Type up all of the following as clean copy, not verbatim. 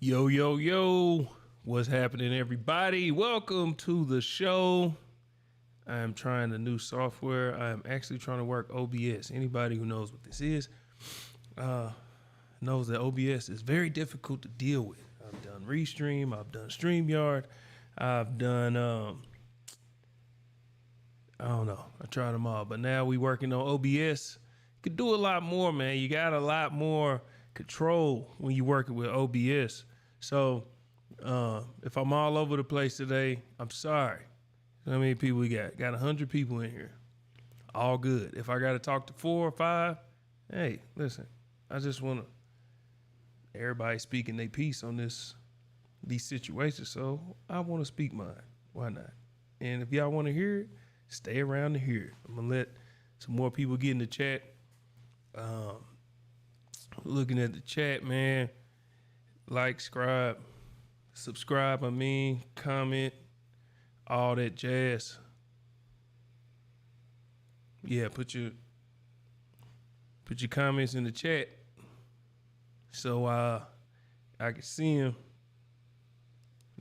Yo, yo, yo. What's happening, everybody? Welcome to the show. I am trying the new software. I am actually trying to work OBS. Anybody who knows what this is knows that OBS is very difficult to deal with. I've done Restream. I've done StreamYard. I've done, I don't know. I tried them all. But now we working on OBS. You could do a lot more, man. You got a lot more control when you're working with OBS. So if I'm all over the place today, I'm sorry. How many people we got? Got 100 people in here. All good. If I got to talk to 4 or 5, hey, listen, I just want to, everybody speaking their piece on these situations. So I want to speak mine. Why not? And if y'all want to hear it, stay around to hear it. I'm going to let some more people get in the chat. Looking at the chat, man. Like, subscribe, comment, all that jazz. Yeah, put your comments in the chat so I can see them.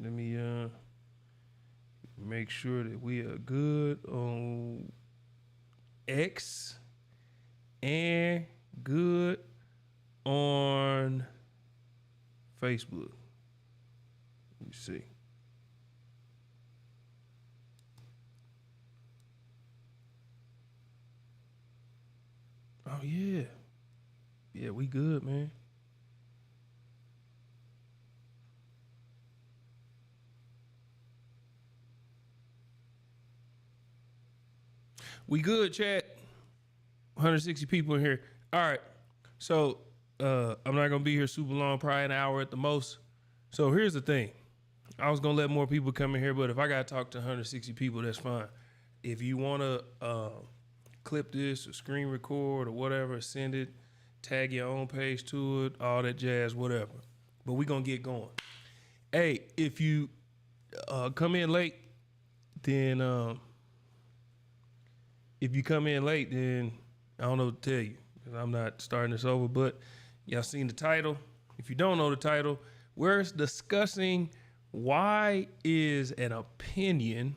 Let me make sure that we are good on X and good on Facebook. Let me see. Oh yeah. Yeah, we good, man. We good, chat. 160 people in here. All right. So I'm not gonna be here super long, probably an hour at the most. So here's the thing. I was gonna let more people come in here, but if I gotta talk to 160 people, that's fine. If you wanna clip this or screen record or whatever, send it, tag your own page to it, all that jazz, whatever. But we gonna get going. Hey, if you come in late, then if you come in late, then I don't know what to tell you. I'm not starting this over, but y'all seen the title. If you don't know the title, we're discussing why is an opinion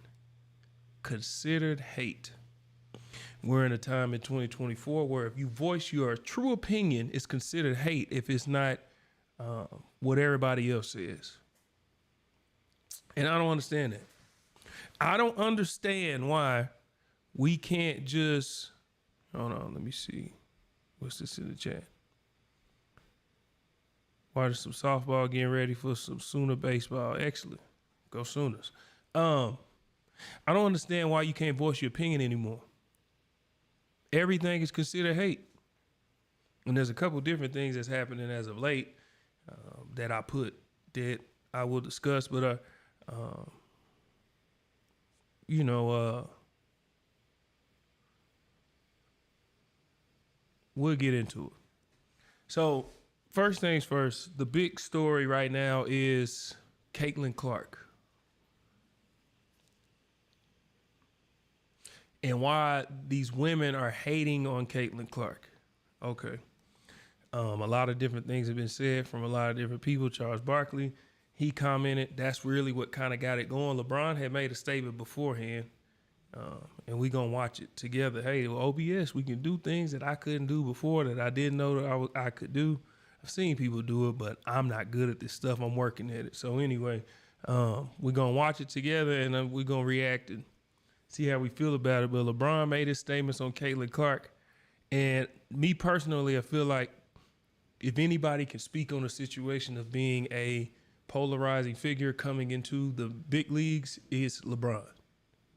considered hate? We're in a time in 2024 where if you voice your true opinion, it's considered hate if it's not what everybody else says. And I don't understand that. I don't understand why we can't just, hold on, let me see. What's this in the chat? Watching some softball, getting ready for some Sooner baseball. Excellent. Go Sooners. I don't understand why you can't voice your opinion anymore. Everything is considered hate. And there's a couple different things that's happening as of late that I will discuss, but we'll get into it. So first things first, the big story right now is Caitlin Clark. And why these women are hating on Caitlin Clark. Okay. A lot of different things have been said from a lot of different people. Charles Barkley, he commented, that's really what kind of got it going. LeBron had made a statement beforehand. And we gonna watch it together. Hey, well, OBS, we can do things that I couldn't do before that I didn't know that I could do. I've seen people do it, but I'm not good at this stuff. I'm working at it. So anyway, we're gonna watch it together and we're gonna react and see how we feel about it. But LeBron made his statements on Caitlin Clark, and me personally, I feel like if anybody can speak on the situation of being a polarizing figure coming into the big leagues, it's LeBron.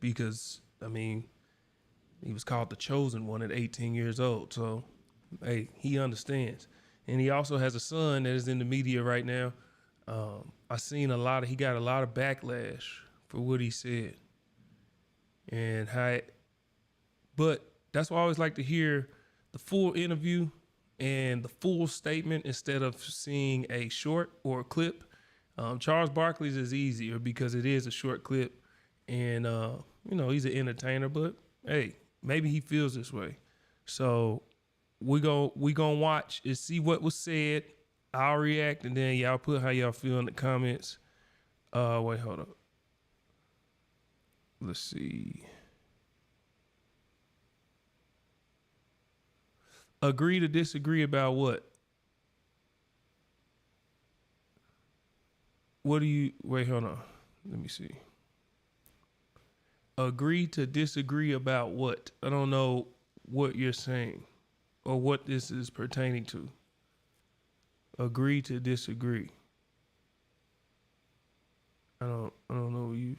Because, I mean, he was called the chosen one at 18 years old. So, hey, he understands. And he also has a son that is in the media right now. I seen he got a lot of backlash for what he said. But that's why I always like to hear the full interview and the full statement instead of seeing a short or a clip. Charles Barkley's is easier because it is a short clip. And, he's an entertainer, but hey, maybe he feels this way. So we gonna watch and see what was said I'll react, and then y'all put how y'all feel in the comments. Wait, hold up. Let's see. Agree to disagree about what? What do you, wait, hold on. Let me see. Agree to disagree about what? I don't know what you're saying or what this is pertaining to. Agree to disagree. I don't know what you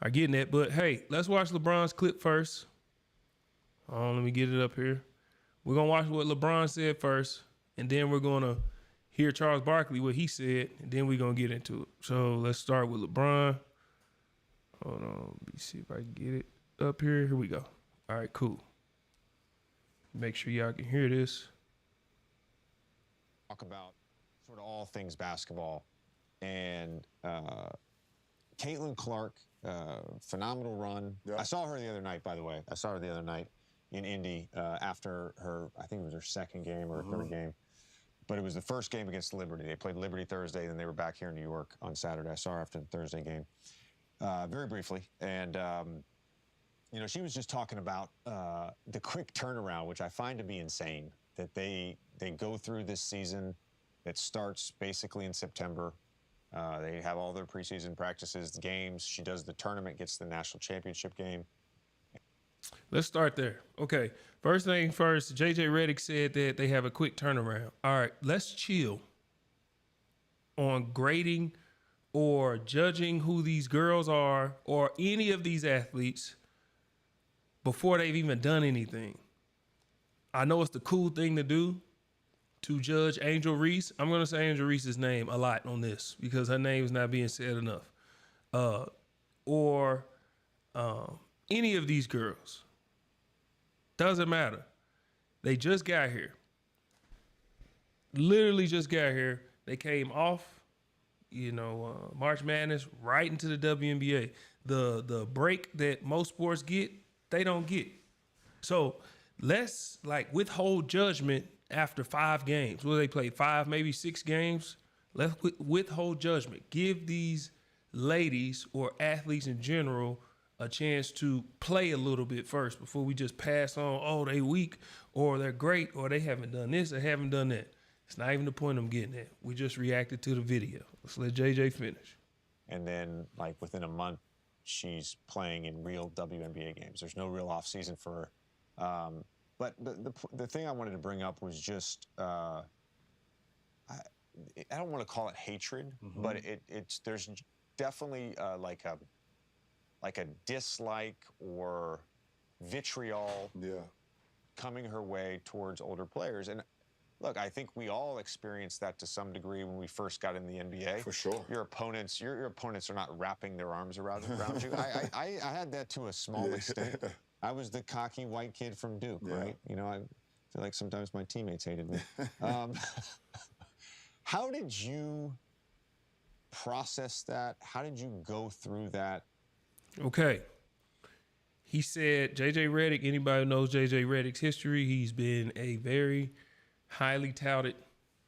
are getting at, but hey, let's watch LeBron's clip first. Let me get it up here. We're gonna watch what LeBron said first, and then we're gonna hear Charles Barkley, what he said, and then we're gonna get into it. So let's start with LeBron. Hold on, let me see if I can get it up here. Here we go. All right, cool. Make sure y'all can hear this. Talk about sort of all things basketball. And Caitlin Clark, phenomenal run. Yeah. I saw her the other night, by the way. I saw her the other night in Indy after her, I think it was her second game or third game. But it was the first game against Liberty. They played Liberty Thursday, then they were back here in New York on Saturday. I saw her after the Thursday game, very briefly. And, you know, she was just talking about the quick turnaround, which I find to be insane, that they go through this season that starts basically in September. They have all their preseason practices, the games. She does the tournament, gets the national championship game. Let's start there. Okay. First thing first, JJ Redick said that they have a quick turnaround. All right, let's chill on grading or judging who these girls are or any of these athletes before they've even done anything. I know it's the cool thing to do to judge Angel Reese. I'm going to say Angel Reese's name a lot on this because her name is not being said enough. Or any of these girls. Doesn't matter. They just got here. Literally just got here. They came off, March Madness right into the WNBA. The break that most sports get, they don't get. So let's withhold judgment after 5 games. Well, they played 5, maybe 6 games. Let's withhold judgment. Give these ladies or athletes in general a chance to play a little bit first before we just pass on, oh, they weak or they're great or they haven't done this or haven't done that. It's not even the point I'm getting at. We just reacted to the video. Let's let JJ finish. And then, within a month, she's playing in real WNBA games. There's no real off season for her. But the thing I wanted to bring up was just, I don't want to call it hatred, but there's definitely like a dislike or vitriol coming her way towards older players. And look, I think we all experienced that to some degree when we first got in the NBA. For sure. Your opponents are not wrapping their arms around you. I had that to a small extent. I was the cocky white kid from Duke, right? You know, I feel like sometimes my teammates hated me. How did you process that? How did you go through that? Okay. He said, JJ Redick, anybody who knows JJ Redick's history, he's been a very highly touted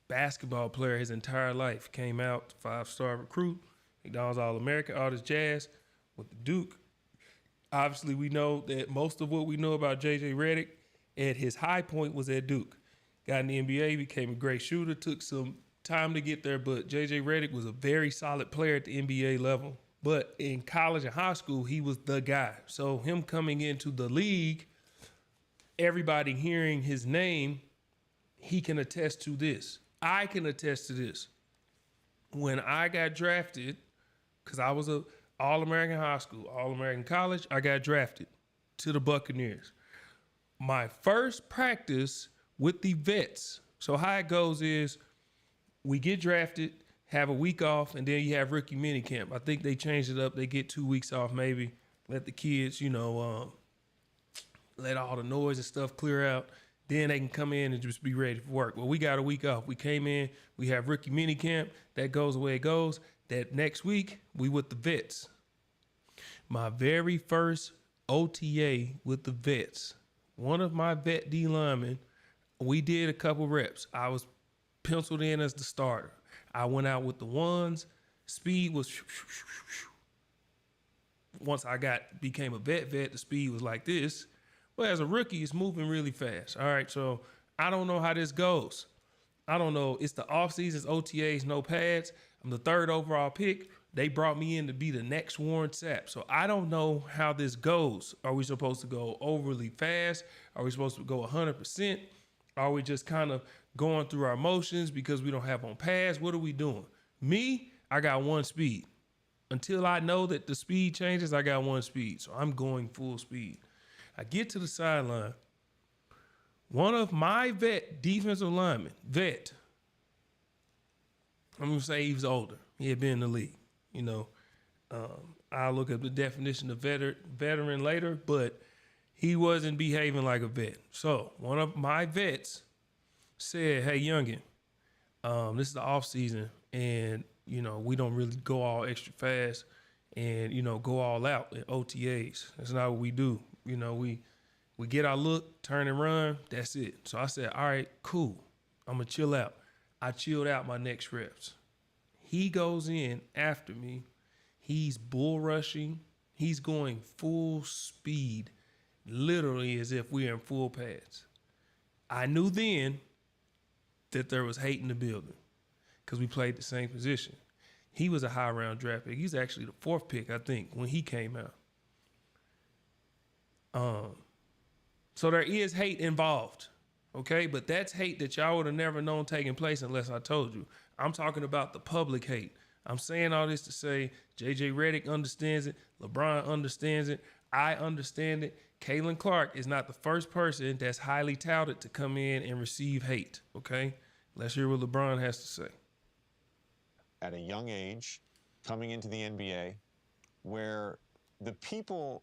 basketball player his entire life. Came out, 5-star recruit, McDonald's All-American, all this jazz with the Duke. Obviously, we know that most of what we know about JJ Redick at his high point was at Duke. Got in the NBA, became a great shooter, took some time to get there, but JJ Redick was a very solid player at the NBA level. But in college and high school, he was the guy. So him coming into the league, everybody hearing his name, he can attest to this. I can attest to this. When I got drafted, because I was a All-American high school, All-American college, I got drafted to the Buccaneers. My first practice with the vets, so how it goes is we get drafted, have a week off, and then you have rookie minicamp. I think they changed it up. They get 2 weeks off maybe. Let the kids, let all the noise and stuff clear out. Then they can come in and just be ready for work. Well, we got a week off. We came in, we have rookie minicamp. That goes the way it goes. That next week, we with the vets. My very first OTA with the vets, one of my vet D linemen, we did a couple reps. I was penciled in as the starter. I went out with the ones. Speed was once I became a vet, the speed was like this. But as a rookie, it's moving really fast. All right, so I don't know how this goes. I don't know. It's the off seasons, OTAs, no pads. I'm the 3rd overall pick. They brought me in to be the next Warren Sapp. So I don't know how this goes. Are we supposed to go overly fast? Are we supposed to go 100%? Are we just kind of going through our motions because we don't have on pads? What are we doing? Me, I got one speed. Until I know that the speed changes, I got one speed. So I'm going full speed. I get to the sideline. One of my defensive linemen, I'm going to say he was older. He had been in the league. You know, I'll look up the definition of veteran later, but he wasn't behaving like a vet. So one of my vets said, hey, youngin, this is the off season, and, you know, we don't really go all extra fast and, you know, go all out in OTAs. That's not what we do. You know, we get our look, turn and run, that's it. So I said, all right, cool. I'm going to chill out. I chilled out my next reps. He goes in after me. He's bull rushing. He's going full speed, literally as if we're in full pads. I knew then that there was hate in the building because we played the same position. He was a high round draft pick. He's actually the 4th pick, I think, when he came out. So there is hate involved, okay? But that's hate that y'all would have never known taking place unless I told you. I'm talking about the public hate. I'm saying all this to say J.J. Redick understands it. LeBron understands it. I understand it. Caitlin Clark is not the first person that's highly touted to come in and receive hate, okay? Let's hear what LeBron has to say. At a young age, coming into the NBA, where the people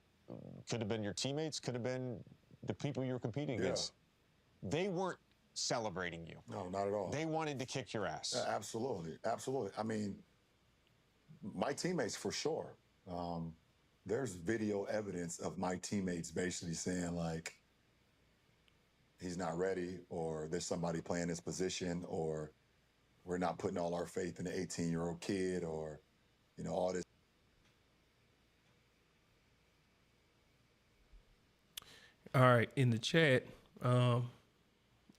could have been your teammates, could have been the people you were competing against. They weren't celebrating you. No, not at all. They wanted to kick your ass. Absolutely. Absolutely. I mean, my teammates for sure. There's video evidence of my teammates basically saying, like, he's not ready, or there's somebody playing his position, or we're not putting all our faith in the 18-year-old kid, or, you know, all this. All right, in the chat, I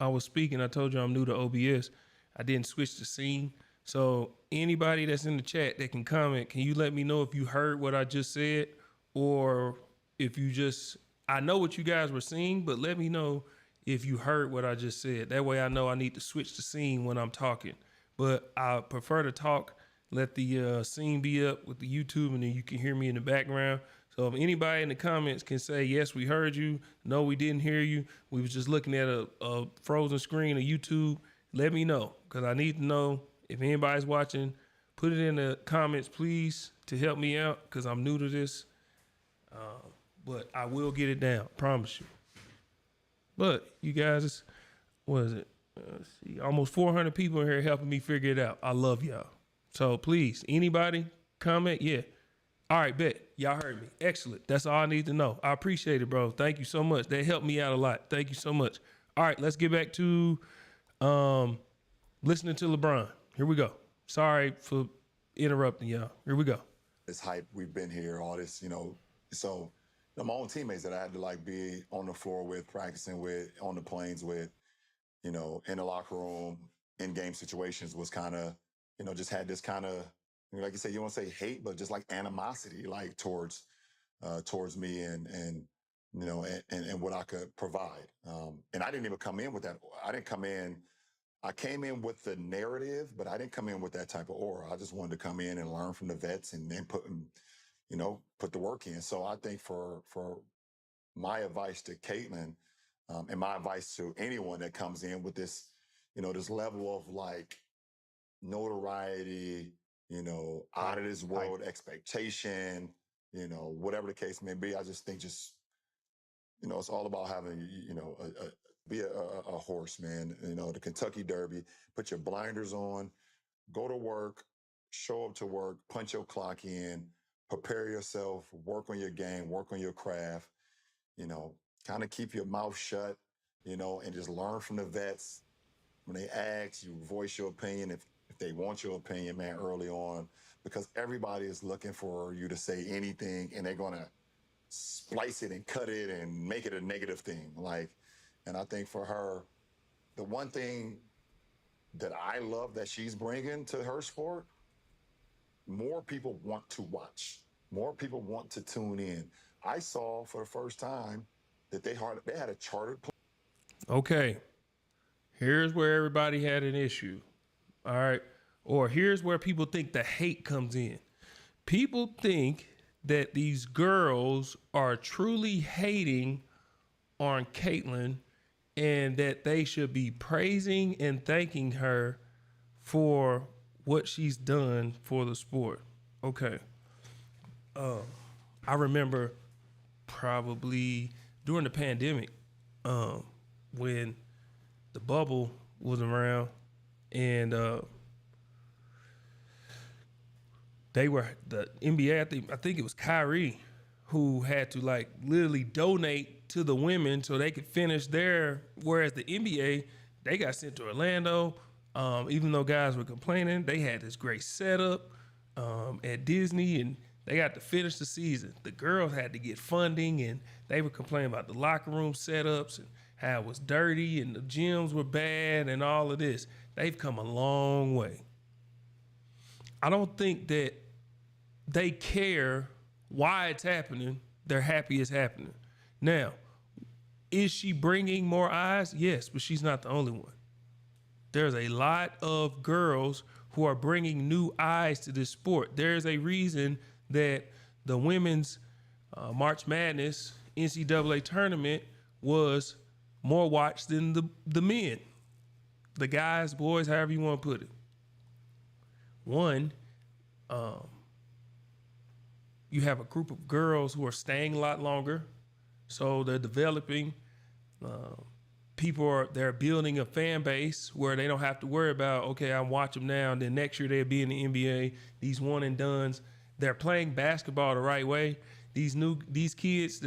was speaking. I told you I'm new to OBS. I didn't switch the scene. So anybody that's in the chat that can comment, can you let me know if you heard what I just said, or if you just, I know what you guys were seeing, but let me know if you heard what I just said. That way I know I need to switch the scene when I'm talking. But I prefer to talk, let the scene be up with the YouTube, and then you can hear me in the background. So if anybody in the comments can say, yes, we heard you, no, we didn't hear you, we was just looking at a frozen screen of YouTube, let me know, because I need to know if anybody's watching. Put it in the comments, please, to help me out, because I'm new to this. But I will get it down, promise you. But you guys, what is it? Let's see, almost 400 people in here helping me figure it out. I love y'all. So please, anybody comment? Yeah. All right, bet. Y'all heard me. Excellent. That's all I need to know. I appreciate it, bro. Thank you so much. That helped me out a lot. Thank you so much. All right, let's get back to listening to LeBron. Here we go. Sorry for interrupting y'all. Here we go. This hype, we've been here, all this, you know. So, you know, my own teammates that I had to, like, be on the floor with, practicing with, on the planes with, you know, in the locker room, in game situations was kind of, you know, just had this kind of, like you said, you don't want to say hate, but just like animosity, like towards me and you know, and what I could provide. And I didn't even come in with that. I came in with the narrative, but I didn't come in with that type of aura. I just wanted to come in and learn from the vets and then put the work in. So I think for my advice to Caitlin, and my advice to anyone that comes in with this, you know, this level of like notoriety, you know, out of this world expectation, you know, whatever the case may be. I just think you know, it's all about having, you know, be a horse, man. You know, the Kentucky Derby, put your blinders on, go to work, show up to work, punch your clock in, prepare yourself, work on your game, work on your craft, you know, kind of keep your mouth shut, you know, and just learn from the vets. when they ask, you voice your opinion if they want your opinion, man, early on, because everybody is looking for you to say anything, and they're gonna splice it and cut it and make it a negative thing. Like, and I think for her, the one thing that I love that she's bringing to her sport, more people want to watch. More people want to tune in. I saw for the first time that they had a chartered plane. Okay. Here's where everybody had an issue. All right. Or here's where people think the hate comes in. People think that these girls are truly hating on Caitlin and that they should be praising and thanking her for what she's done for the sport. Okay. I remember probably during the pandemic, when the bubble was around and they were the NBA, I think it was Kyrie who had to like literally donate to the women so they could finish their, whereas the NBA, they got sent to Orlando. Even though guys were complaining, they had this great setup at Disney and they got to finish the season. The girls had to get funding and they were complaining about the locker room setups and how it was dirty and the gyms were bad and all of this. They've come a long way. I don't think that they care why it's happening. They're happy it's happening. Now, is she bringing more eyes? Yes, but she's not the only one. There's a lot of girls who are bringing new eyes to this sport. There's a reason that the women's March Madness NCAA tournament was more watched than the men. The guys, boys, however you want to put it. One, you have a group of girls who are staying a lot longer, so they're developing. They're building a fan base where they don't have to worry about, okay, I watch them now, and then next year they'll be in the NBA. These one and dones, they're playing basketball the right way. These kids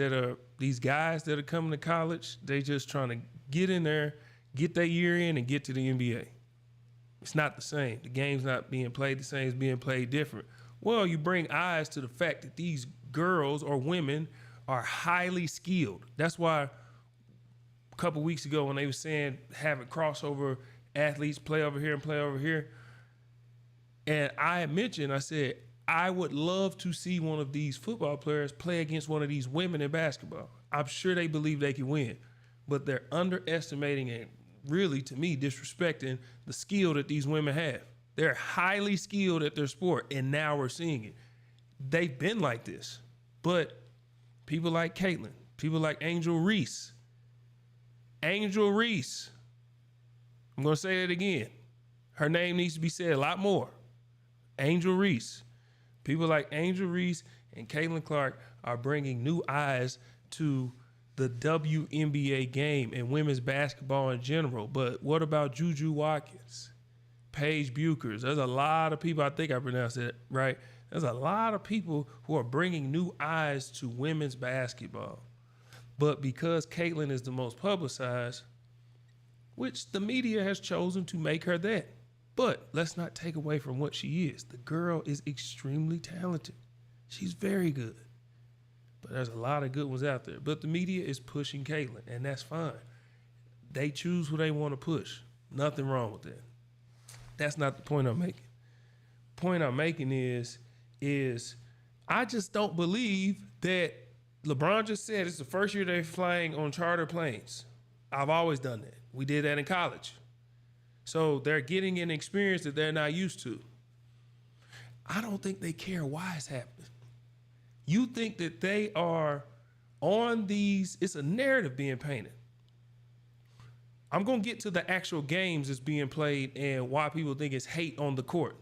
these guys that are coming to college, they just trying to get in there, get their year in, and get to the NBA. It's not the same. The game's not being played the same. It's being played different. Well, you bring eyes to the fact that these girls or women are highly skilled. That's why a couple weeks ago when they were saying having crossover athletes play over here and play over here, and I had mentioned, I said, I would love to see one of these football players play against one of these women in basketball. I'm sure they believe they can win, but they're underestimating and really, to me, disrespecting the skill that these women have. They're highly skilled at their sport, and now we're seeing it. They've been like this, but people like Caitlin, people like Angel Reese, I'm going to say it again. Her name needs to be said a lot more. Angel Reese. People like Angel Reese and Caitlin Clark are bringing new eyes to the WNBA game and women's basketball in general. But what about Juju Watkins, Paige Buchers? There's a lot of people, I think I pronounced it right. There's a lot of people who are bringing new eyes to women's basketball. But because Caitlin is the most publicized, which the media has chosen to make her that. But let's not take away from what she is. The girl is extremely talented. She's very good. But there's a lot of good ones out there. But the media is pushing Caitlin, and that's fine. They choose who they want to push. Nothing wrong with that. That's not the point I'm making. Point I'm making is I just don't believe that LeBron just said it's the first year they're flying on charter planes. I've always done that. We did that in college. So they're getting an experience that they're not used to. I don't think they care why it's happening. You think that they are on these, it's a narrative being painted. I'm going to get to the actual games that's being played and why people think it's hate on the court.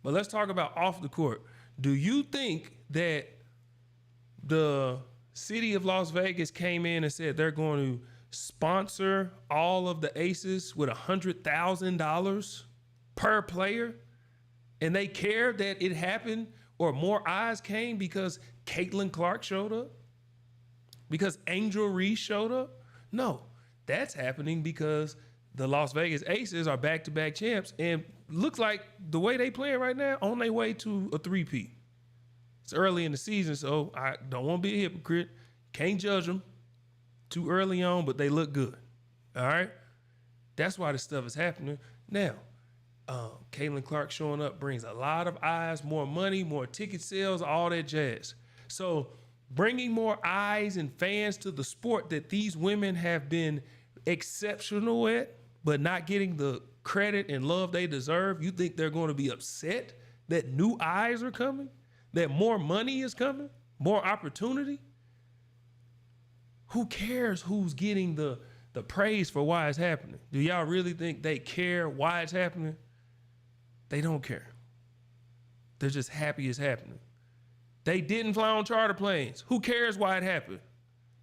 But let's talk about off the court. Do you think that the city of Las Vegas came in and said they're going to sponsor all of the aces with $100,000 per player, and they cared that it happened or more eyes came because Caitlin Clark showed up? Because Angel Reese showed up? No, that's happening because The Las Vegas Aces are back-to-back champs, and looks like the way they playing right now, on their way to a three-peat. It's early in the season, so I don't want to be a hypocrite. Can't judge them too early on, but they look good. All right? That's why this stuff is happening. Now, Caitlin Clark showing up brings a lot of eyes, more money, more ticket sales, all that jazz. So bringing more eyes and fans to the sport that these women have been exceptional at, but not getting the credit and love they deserve, you think they're going to be upset that new eyes are coming? That more money is coming? More opportunity? Who cares who's getting the praise for why it's happening? Do y'all really think they care why it's happening? They don't care. They're just happy it's happening. They didn't fly on charter planes. Who cares why it happened?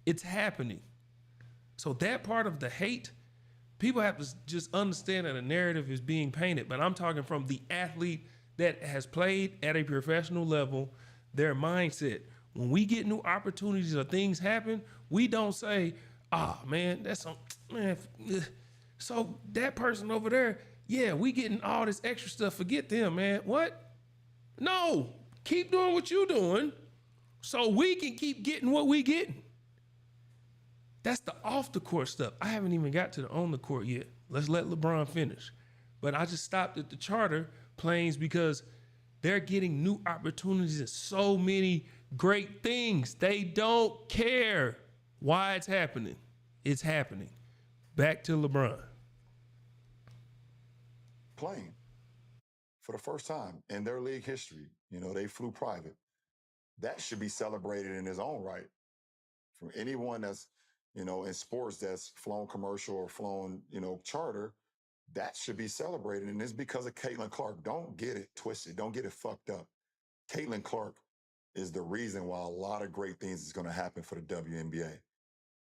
It's happening. So that part of the hate, people have to just understand that a narrative is being painted. But I'm talking from the athlete that has played at a professional level, their mindset. When we get new opportunities or things happen, we don't say, man, that's some, man. So that person over there, yeah, we getting all this extra stuff. Forget them, man. What? No, keep doing what you're doing so we can keep getting what we getting. That's the off the court stuff. I haven't even got to the on the court yet. Let's let LeBron finish. But I just stopped at the charter planes because they're getting new opportunities and so many great things. They don't care why it's happening. It's happening. Back to LeBron. Playing for the first time in their league history. You know, they flew private. That should be celebrated in its own right. From anyone that's, you know, in sports that's flown commercial or flown, you know, charter, that should be celebrated. And it's because of Caitlin Clark. Don't get it twisted. Don't get it fucked up. Caitlin Clark is the reason why a lot of great things is going to happen for the WNBA.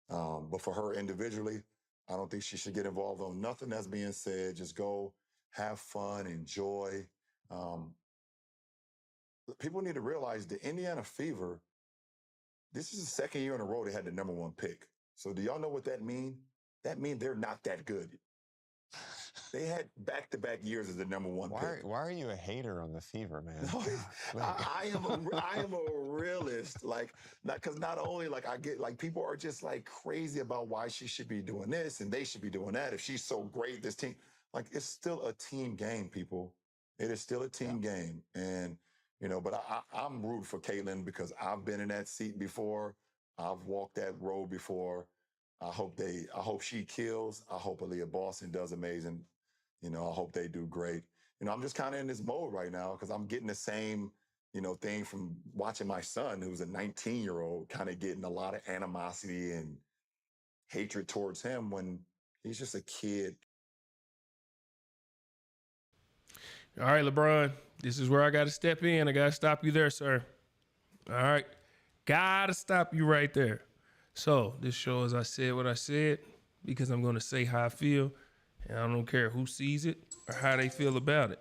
But for her individually, I don't think she should get involved on nothing that's being said. Just go have fun, enjoy. People need to realize the Indiana Fever, this is the second year in a row they had the number one pick. So do y'all know what that means? That means they're not that good. They had back-to-back years as the number one pick. Why are you a hater on the Fever, man? No, I am a realist. Like, not only like I get like people are just like crazy about why she should be doing this and they should be doing that. If she's so great, this team, like it's still a team game, people. It is still a team game, and you know. But I'm rooting for Caitlin because I've been in that seat before. I've walked that road before. I hope she kills. I hope Aaliyah Boston does amazing. You know, I hope they do great. You know, I'm just kind of in this mode right now because I'm getting the same, you know, thing from watching my son, who's a 19-year-old, kind of getting a lot of animosity and hatred towards him when he's just a kid. All right, LeBron, this is where I got to step in. I got to stop you there, sir. All right. Got to stop you right there. So this show, as I said what I said, because I'm going to say how I feel, and I don't care who sees it or how they feel about it.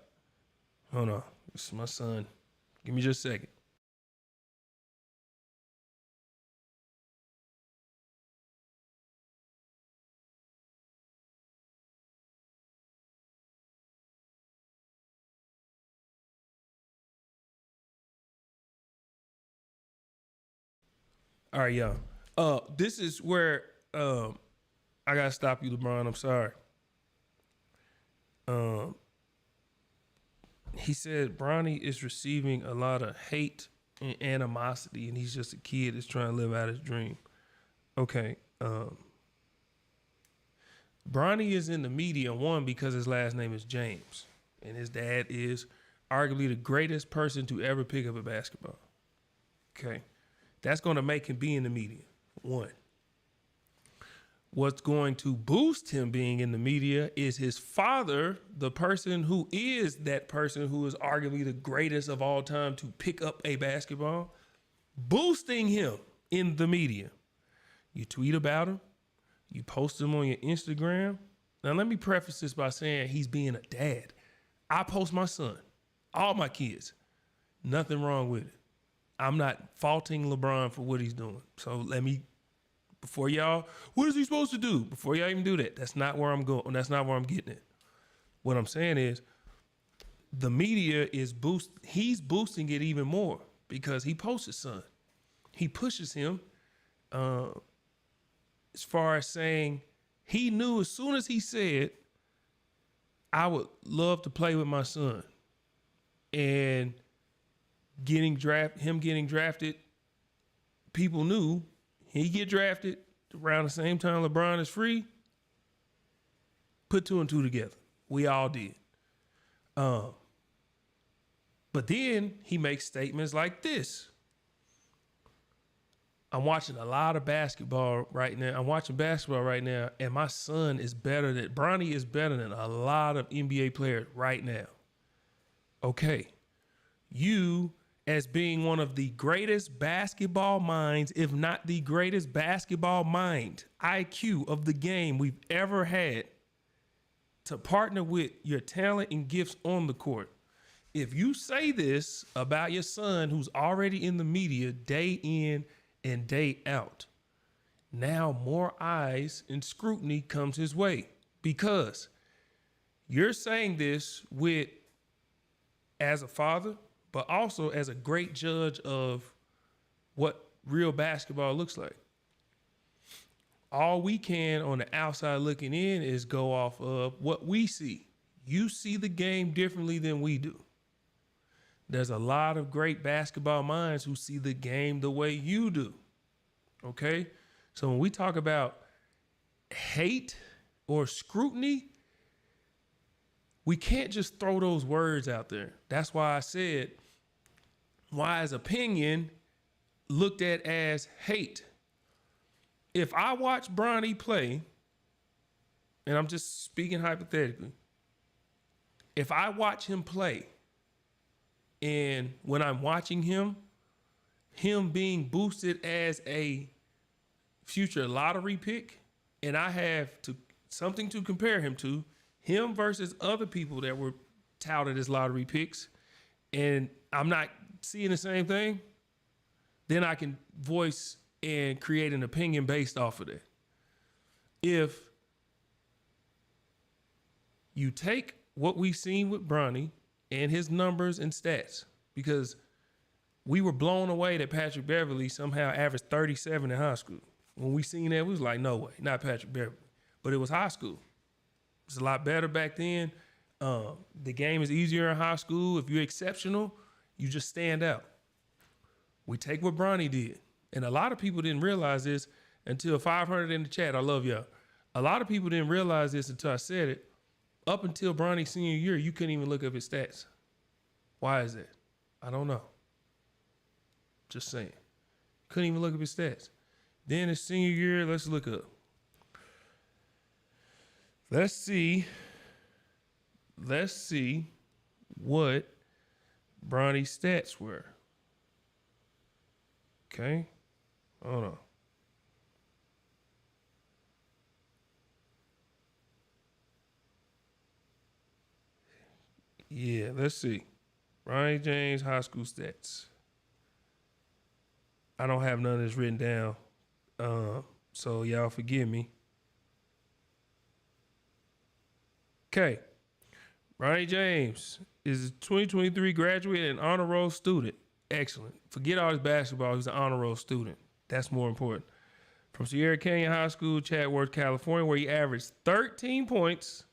Hold on. This is my son. Give me just a second. All right, y'all. This is where I gotta stop you, LeBron. I'm sorry. He said Bronny is receiving a lot of hate and animosity, and he's just a kid that's trying to live out his dream. Okay. Bronny is in the media, one, because his last name is James, and his dad is arguably the greatest person to ever pick up a basketball. Okay. That's going to make him be in the media, one. What's going to boost him being in the media is his father, the person who is that person who is arguably the greatest of all time to pick up a basketball, boosting him in the media. You tweet about him. You post him on your Instagram. Now, let me preface this by saying he's being a dad. I post my son, all my kids. Nothing wrong with it. I'm not faulting LeBron for what he's doing. So let me Before y'all, what is he supposed to do? Before y'all even do that, that's not where I'm going. That's not where I'm getting it. What I'm saying is the media is he's boosting it even more because he posts his son. He pushes him as far as saying he knew as soon as he said, I would love to play with my son. And getting drafted, people knew he get drafted around the same time LeBron is free. Put 2 and 2 together. We all did. But then he makes statements like this. I'm watching a lot of basketball right now. And my son is Bronny is better than a lot of NBA players right now. Okay. You, as being one of the greatest basketball minds, if not the greatest basketball mind, IQ of the game we've ever had, to partner with your talent and gifts on the court. If you say this about your son who's already in the media day in and day out, now more eyes and scrutiny comes his way because you're saying this as a father, but also as a great judge of what real basketball looks like. All we can on the outside looking in is go off of what we see. You see the game differently than we do. There's a lot of great basketball minds who see the game the way you do. Okay? So when we talk about hate or scrutiny, we can't just throw those words out there. That's why I said, why is opinion looked at as hate? If I watch Bronny play, and I'm just speaking hypothetically, if I watch him play, and when I'm watching him being boosted as a future lottery pick, and I have something to compare him to, him versus other people that were touted as lottery picks, and I'm not seeing the same thing, then I can voice and create an opinion based off of that. If you take what we've seen with Bronny and his numbers and stats, because we were blown away that Patrick Beverly somehow averaged 37 in high school. When we seen that, we was like, no way, not Patrick Beverly. But it was high school. It's a lot better back then. The game is easier in high school. If you're exceptional, you just stand out. We take what Bronny did. And a lot of people didn't realize this until 500 in the chat. I love y'all. A lot of people didn't realize this until I said it. Up until Bronny's senior year, you couldn't even look up his stats. Why is that? I don't know. Just saying. Couldn't even look up his stats. Then his senior year, let's look up. Let's see what Bronny's stats were. Okay. Hold on. Yeah, let's see. Bronny James high school stats. I don't have none of this written down, so y'all forgive me. Okay. Bronny James is a 2023 graduate and honor roll student. Excellent. Forget all his basketball. He's an honor roll student. That's more important. From Sierra Canyon High School, Chadworth, California, where he averaged 13 points,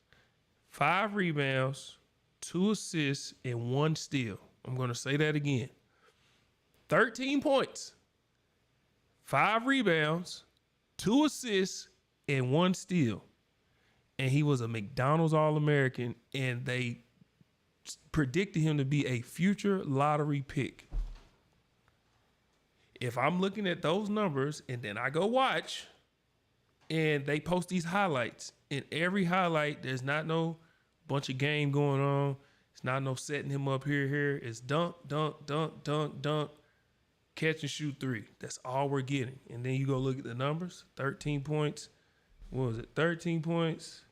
5 rebounds, 2 assists, and 1 steal. I'm going to say that again. 13 points, 5 rebounds, 2 assists, and 1 steal. And he was a McDonald's All-American, and they predicted him to be a future lottery pick. If I'm looking at those numbers and then I go watch and they post these highlights, in every highlight, there's not no bunch of game going on. It's not no setting him up here. It's dunk, dunk, dunk, dunk, dunk, catch and shoot 3. That's all we're getting. And then you go look at the numbers, 13 points. What was it? 13 points,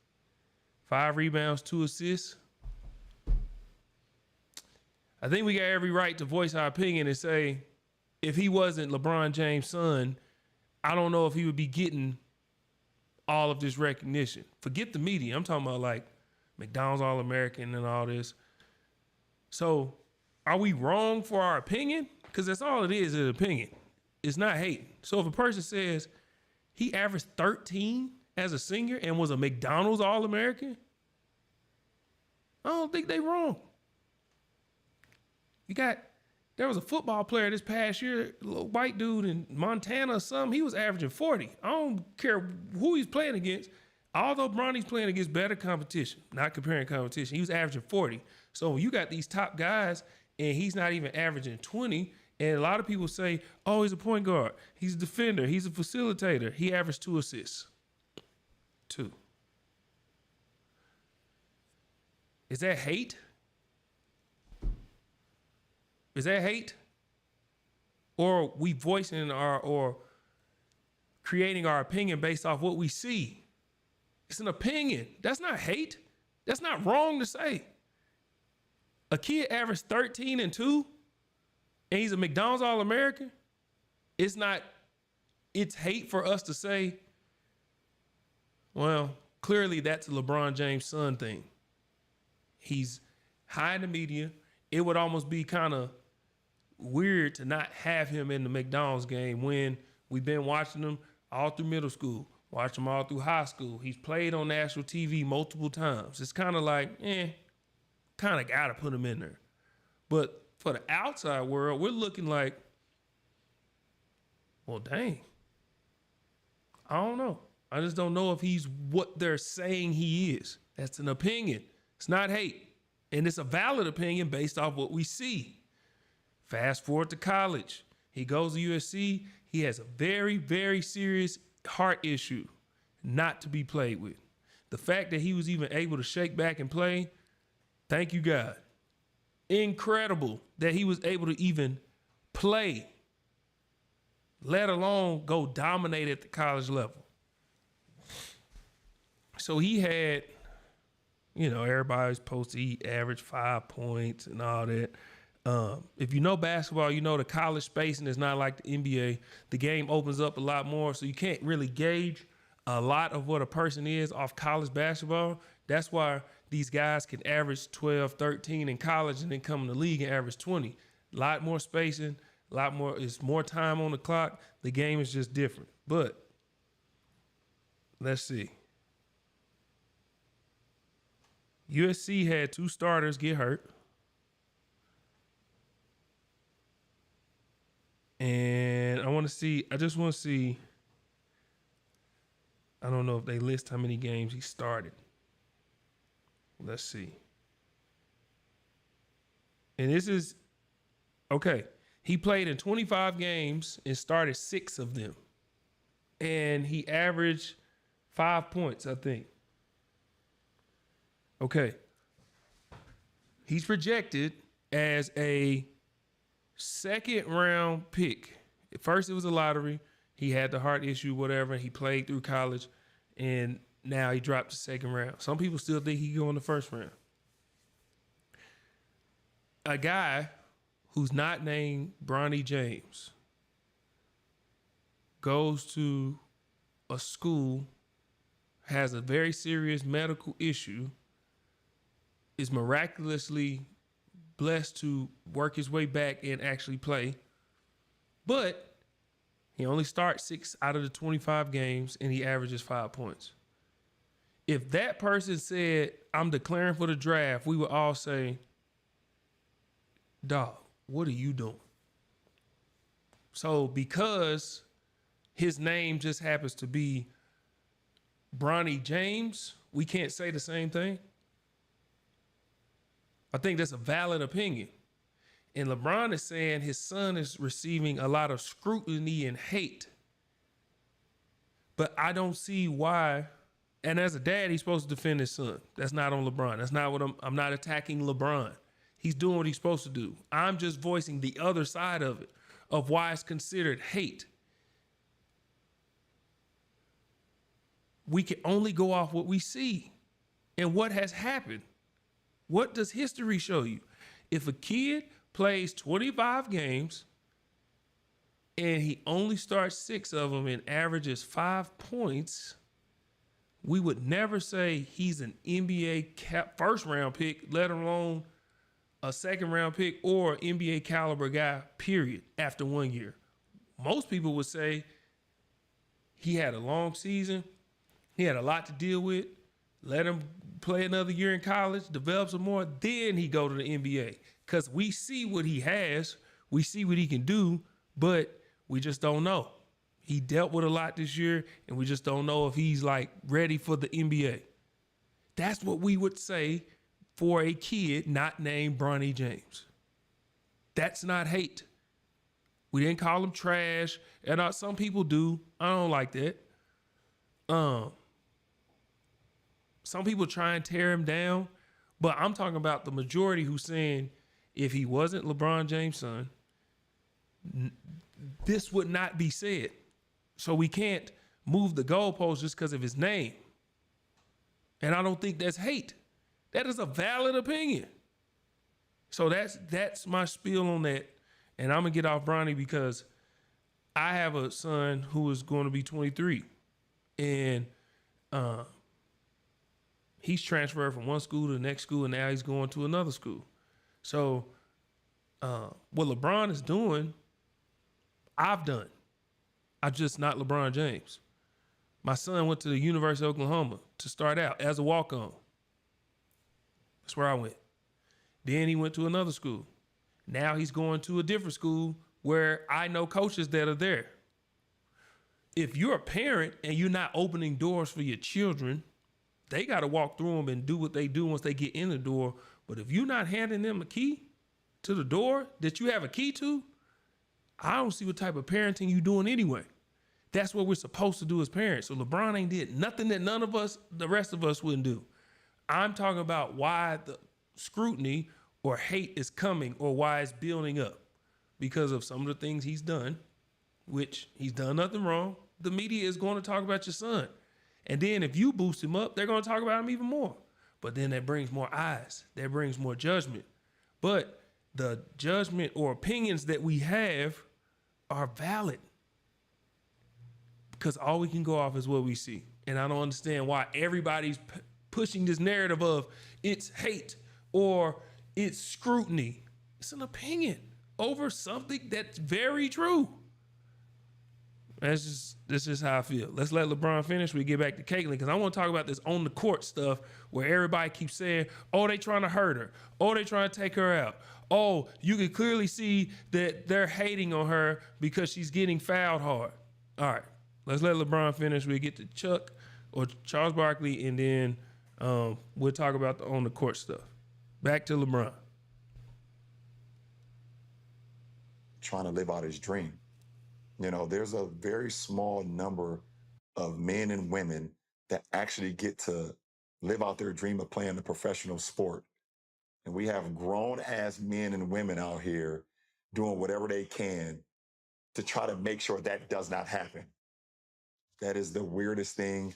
5 rebounds, 2 assists. I think we got every right to voice our opinion and say, if he wasn't LeBron James' son, I don't know if he would be getting all of this recognition. Forget the media. I'm talking about like McDonald's All-American and all this. So are we wrong for our opinion? Because that's all it is an opinion. It's not hating. So if a person says he averaged 13 as a senior and was a McDonald's All-American, I don't think they wrong. There was a football player this past year, a little white dude in Montana or something. He was averaging 40. I don't care who he's playing against. Although Bronny's playing against better competition, not comparing competition, he was averaging 40. So you got these top guys and he's not even averaging 20. And a lot of people say, oh, he's a point guard. He's a defender. He's a facilitator. He averaged 2 assists. 2. Is that hate? Is that hate? Or we voicing or creating our opinion based off what we see? It's an opinion. That's not hate. That's not wrong to say. A kid averaged 13 and 2, and he's a McDonald's All-American. It's hate for us to say, well, clearly that's a LeBron James' son thing. He's high in the media. It would almost be kind of weird to not have him in the McDonald's game when we've been watching him all through middle school, watch him all through high school. He's played on national TV multiple times. It's kind of like, kind of got to put him in there. But for the outside world, we're looking like, well, dang. I don't know. I just don't know if he's what they're saying he is. That's an opinion. It's not hate. And it's a valid opinion based off what we see. Fast forward to college. He goes to USC. He has a very, very serious heart issue not to be played with. The fact that he was even able to shake back and play, thank you, God. Incredible that he was able to even play, let alone go dominate at the college level. So he had, everybody's supposed to he averaged 5 points and all that. If you know basketball, you know the college spacing is not like the NBA. The game opens up a lot more, so you can't really gauge a lot of what a person is off college basketball. That's why these guys can average 12, 13 in college and then come in the league and average 20. A lot more spacing, it's more time on the clock. The game is just different. But let's see. USC had 2 starters get hurt. And I just want to see, I don't know if they list how many games he started. Let's see. And this is, okay, he played in 25 games and started 6 of them. And he averaged 5 points, I think. Okay. He's projected as a 2nd round pick. At first it was a lottery. He had the heart issue, whatever. He played through college and now he dropped to 2nd round. Some people still think he could go in the 1st round. A guy who's not named Bronny James goes to a school, has a very serious medical issue, is miraculously blessed to work his way back and actually play. But he only starts 6 out of the 25 games and he averages 5 points. If that person said, I'm declaring for the draft, we would all say, dog, what are you doing? So because his name just happens to be Bronny James, we can't say the same thing. I think that's a valid opinion. And LeBron is saying his son is receiving a lot of scrutiny and hate. But I don't see why. And as a dad, he's supposed to defend his son. That's not on LeBron. That's not what I'm not attacking LeBron. He's doing what he's supposed to do. I'm just voicing the other side of it, of why it's considered hate. We can only go off what we see and what has happened. What does history show you? If a kid plays 25 games and he only starts 6 of them and averages 5 points, we would never say he's an NBA first round pick, let alone a second round pick or NBA caliber guy, period, after 1 year. Most people would say he had a long season. He had a lot to deal with. Let him play another year in college, develop some more, then he go to the NBA. Because we see what he has, we see what he can do, but we just don't know. He dealt with a lot this year, and we just don't know if he's like ready for the NBA. That's what we would say for a kid not named Bronny James. That's not hate. We didn't call him trash, and some people do. I don't like that. Some people try and tear him down, but I'm talking about the majority who's saying if he wasn't LeBron James' son, this would not be said. So we can't move the goalpost just because of his name. And I don't think that's hate. That is a valid opinion. So that's my spiel on that. And I'm going to get off Bronny because I have a son who is going to be 23. And he's transferred from one school to the next school, and now he's going to another school. So what LeBron is doing, I've done. I'm just not LeBron James. My son went to the University of Oklahoma to start out as a walk-on. That's where I went. Then he went to another school. Now he's going to a different school where I know coaches that are there. If you're a parent and you're not opening doors for your children, they got to walk through them and do what they do once they get in the door. But if you're not handing them a key to the door that you have a key to, I don't see what type of parenting you doing anyway. That's what we're supposed to do as parents. So LeBron ain't did nothing that none of us, the rest of us, wouldn't do. I'm talking about why the scrutiny or hate is coming or why it's building up. Because of some of the things he's done, which he's done nothing wrong. The media is going to talk about your son. And then if you boost him up, they're going to talk about him even more. But then that brings more eyes. That brings more judgment. But the judgment or opinions that we have are valid. Because all we can go off is what we see. And I don't understand why everybody's pushing this narrative of it's hate or it's scrutiny. It's an opinion over something that's very true. That's just how I feel. Let's let LeBron finish. We get back to Caitlin because I want to talk about this on the court stuff where everybody keeps saying, oh, they trying to hurt her. Oh, they trying to take her out. Oh, you can clearly see that they're hating on her because she's getting fouled hard. All right, let's let LeBron finish. We get to Chuck or Charles Barkley, and then we'll talk about the on the court stuff. Back to LeBron. Trying to live out his dream. You know, there's a very small number of men and women that actually get to live out their dream of playing a professional sport. And we have grown-ass men and women out here doing whatever they can to try to make sure that does not happen. That is the weirdest thing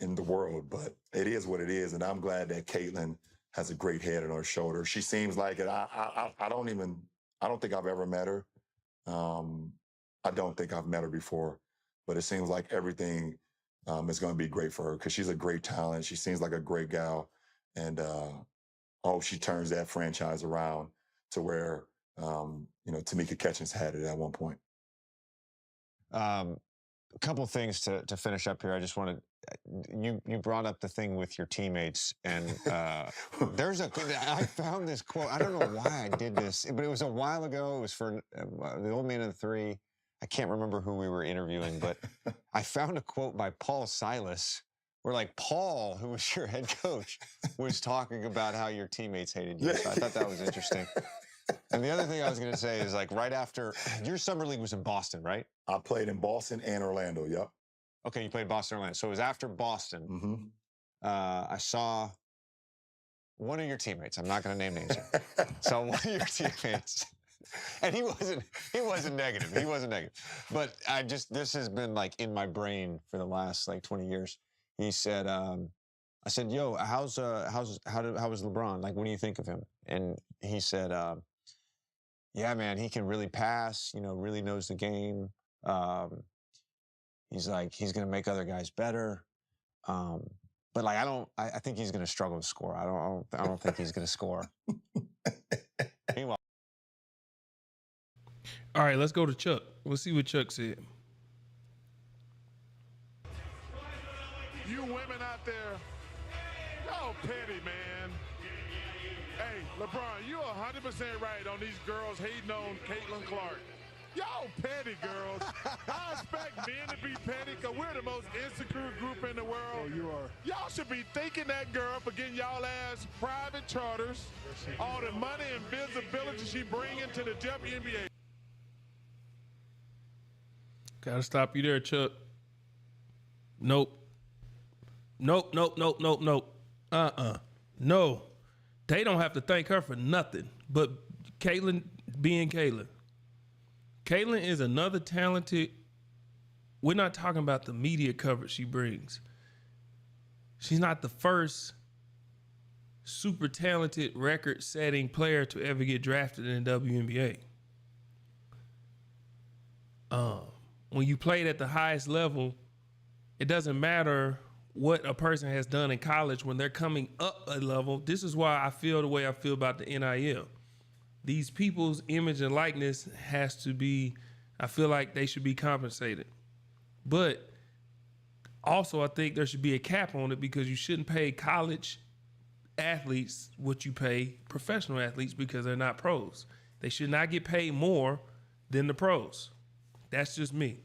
in the world, but it is what it is. And I'm glad that Caitlin has a great head on her shoulder. She seems like it. I don't think I've ever met her. I don't think I've met her before, but it seems like everything is going to be great for her because she's a great talent. She seems like a great gal. And she turns that franchise around to where, Tamika Catchings had it at one point. A couple of things to finish up here. I just wanted, you brought up the thing with your teammates, and I found this quote. I don't know why I did this, but it was a while ago. It was for the old man of the three. I can't remember who we were interviewing, but I found a quote by Paul Silas where, like, Paul, who was your head coach, was talking about how your teammates hated you. So I thought that was interesting. And the other thing I was going to say is, like, right after your summer league was in Boston, right? I played in Boston and Orlando. Yep. Okay, you played Boston, Orlando. So it was after Boston. Mm-hmm. I saw one of your teammates. I'm not going to name names here. So one of your teammates, and he wasn't negative. He wasn't negative. But this has been like in my brain for the last like 20 years. He said, I said, yo, how was LeBron? Like, what do you think of him? And he said, yeah, man, he can really pass, really knows the game. He's going to make other guys better. But like, I think he's going to struggle to score. I don't think he's going to score. Meanwhile, All right, let's go to Chuck. We'll see what Chuck said. You women out there, y'all petty, man. Hey, LeBron, you're 100% right on these girls hating on Caitlin Clark. Y'all petty, girls. I expect men to be petty because we're the most insecure group in the world. Oh, you are. Y'all should be thanking that girl for getting y'all ass private charters, all the money and visibility she bringing to the WNBA. Gotta stop you there, Chuck. Nope. Nope. No. They don't have to thank her for nothing but Caitlin being Caitlin. Caitlin is another talented, we're not talking about the media coverage she brings. She's not the first super talented record-setting player to ever get drafted in the WNBA. When you played at the highest level, it doesn't matter what a person has done in college when they're coming up a level. This is why I feel the way I feel about the NIL. These people's image and likeness has to be, I feel like they should be compensated. But also I think there should be a cap on it because you shouldn't pay college athletes what you pay professional athletes because they're not pros. They should not get paid more than the pros. That's just me.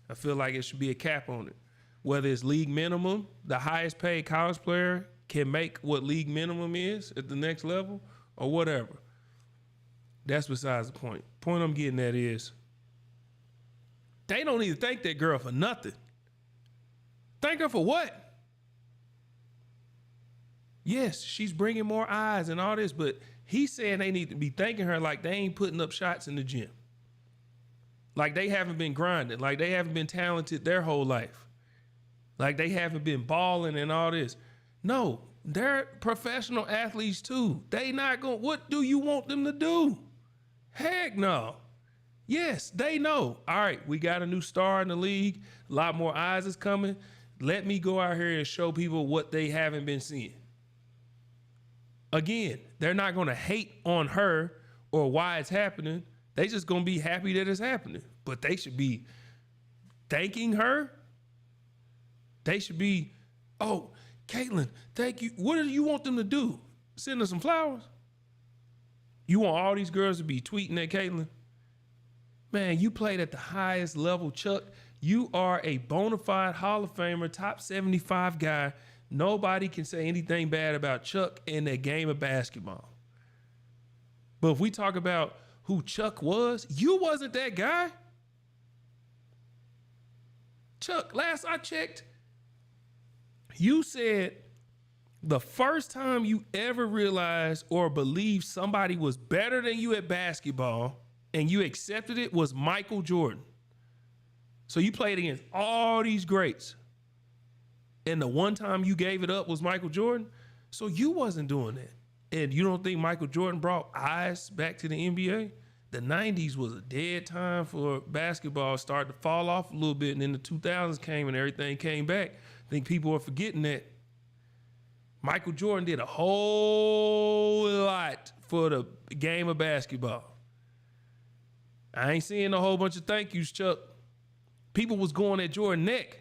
I feel like it should be a cap on it. Whether it's league minimum, the highest paid college player can make what league minimum is at the next level or whatever. That's besides the point. Point I'm getting at is they don't even thank that girl for nothing. Thank her for what? Yes, she's bringing more eyes and all this, but he's saying they need to be thanking her like they ain't putting up shots in the gym. Like they haven't been grinding. Like they haven't been talented their whole life. Like they haven't been balling and all this. No, they're professional athletes too. They not going, what do you want them to do? Heck no. Yes, they know. All right, we got a new star in the league. A lot more eyes is coming. Let me go out here and show people what they haven't been seeing. Again, they're not going to hate on her or why it's happening. They just going to be happy that it's happening. But they should be thanking her. They should be, oh, Caitlin, thank you. What do you want them to do? Send her some flowers? You want all these girls to be tweeting at Caitlin? Man, you played at the highest level, Chuck. You are a bona fide Hall of Famer, top 75 guy. Nobody can say anything bad about Chuck in the game of basketball. But if we talk about who Chuck was, you wasn't that guy. Chuck, last I checked, you said the first time you ever realized or believed somebody was better than you at basketball and you accepted it was Michael Jordan. So you played against all these greats. And the one time you gave it up was Michael Jordan. So you wasn't doing that. And you don't think Michael Jordan brought eyes back to the NBA? The 90s was a dead time for basketball. Started to fall off a little bit. And then the 2000s came and everything came back. I think people are forgetting that. Michael Jordan did a whole lot for the game of basketball. I ain't seeing a whole bunch of thank yous, Chuck. People was going at Jordan neck.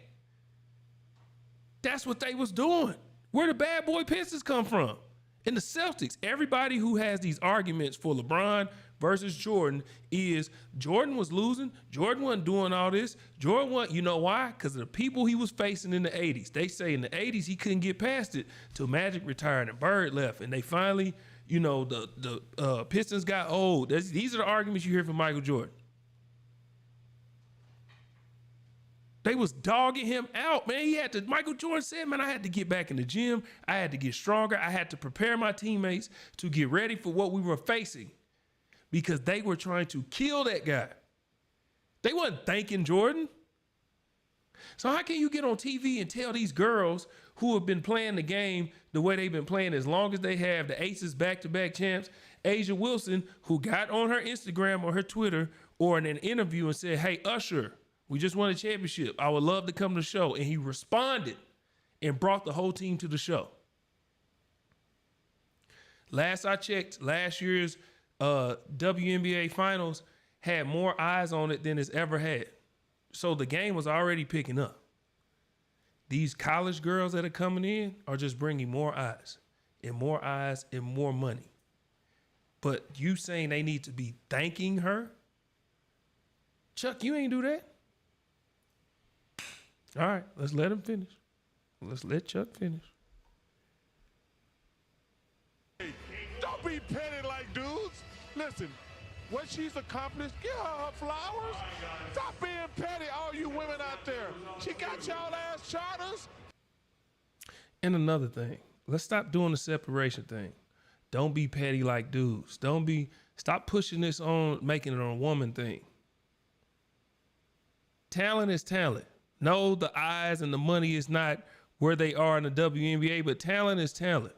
That's what they was doing. Where the bad boy Pistons come from? In the Celtics, everybody who has these arguments for LeBron versus Jordan is Jordan was losing. Jordan wasn't doing all this. Jordan wasn't, you know why? Because of the people he was facing in the 80s. They say in the 80s he couldn't get past it till Magic retired and Bird left. And they finally, you know, the Pistons got old. These are the arguments you hear from Michael Jordan. They was dogging him out, man. Michael Jordan said, man, I had to get back in the gym. I had to get stronger. I had to prepare my teammates to get ready for what we were facing because they were trying to kill that guy. They wasn't thanking Jordan. So how can you get on TV and tell these girls who have been playing the game the way they've been playing as long as they have, the Aces back-to-back champs, Asia Wilson, who got on her Instagram or her Twitter or in an interview and said, hey, Usher, we just won a championship. I would love to come to the show. And he responded and brought the whole team to the show. Last I checked, last year's WNBA finals had more eyes on it than it's ever had. So the game was already picking up. These college girls that are coming in are just bringing more eyes and more eyes and more money. But you saying they need to be thanking her? Chuck, you ain't do that. All right, let's let him finish. Let's let Chuck finish. Don't be petty like dudes. Listen, what she's accomplished, give her her flowers. Stop being petty, all you women out there. She got y'all ass charters. And another thing, let's stop doing the separation thing. Don't be petty like dudes. Stop pushing this on, making it a woman thing. Talent is talent. No, the eyes and the money is not where they are in the WNBA, but talent is talent.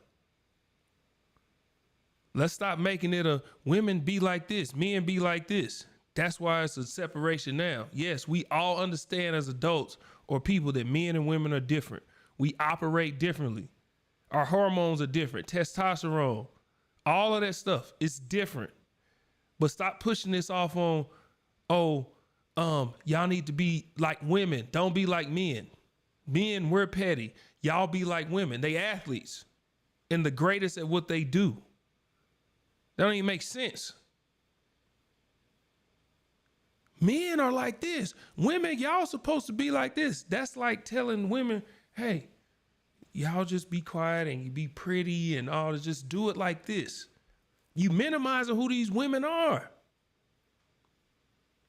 Let's stop making it a women be like this, men be like this. That's why it's a separation now. Yes, we all understand as adults or people that men and women are different. We operate differently. Our hormones are different. Testosterone, all of that stuff, it's different. But stop pushing this off on, y'all need to be like women. Don't be like men. Men, we're petty. Y'all be like women. They athletes and the greatest at what they do. That don't even make sense. Men are like this. Women, y'all supposed to be like this. That's like telling women, hey, y'all just be quiet and you be pretty and all this. Just do it like this. You minimizing who these women are.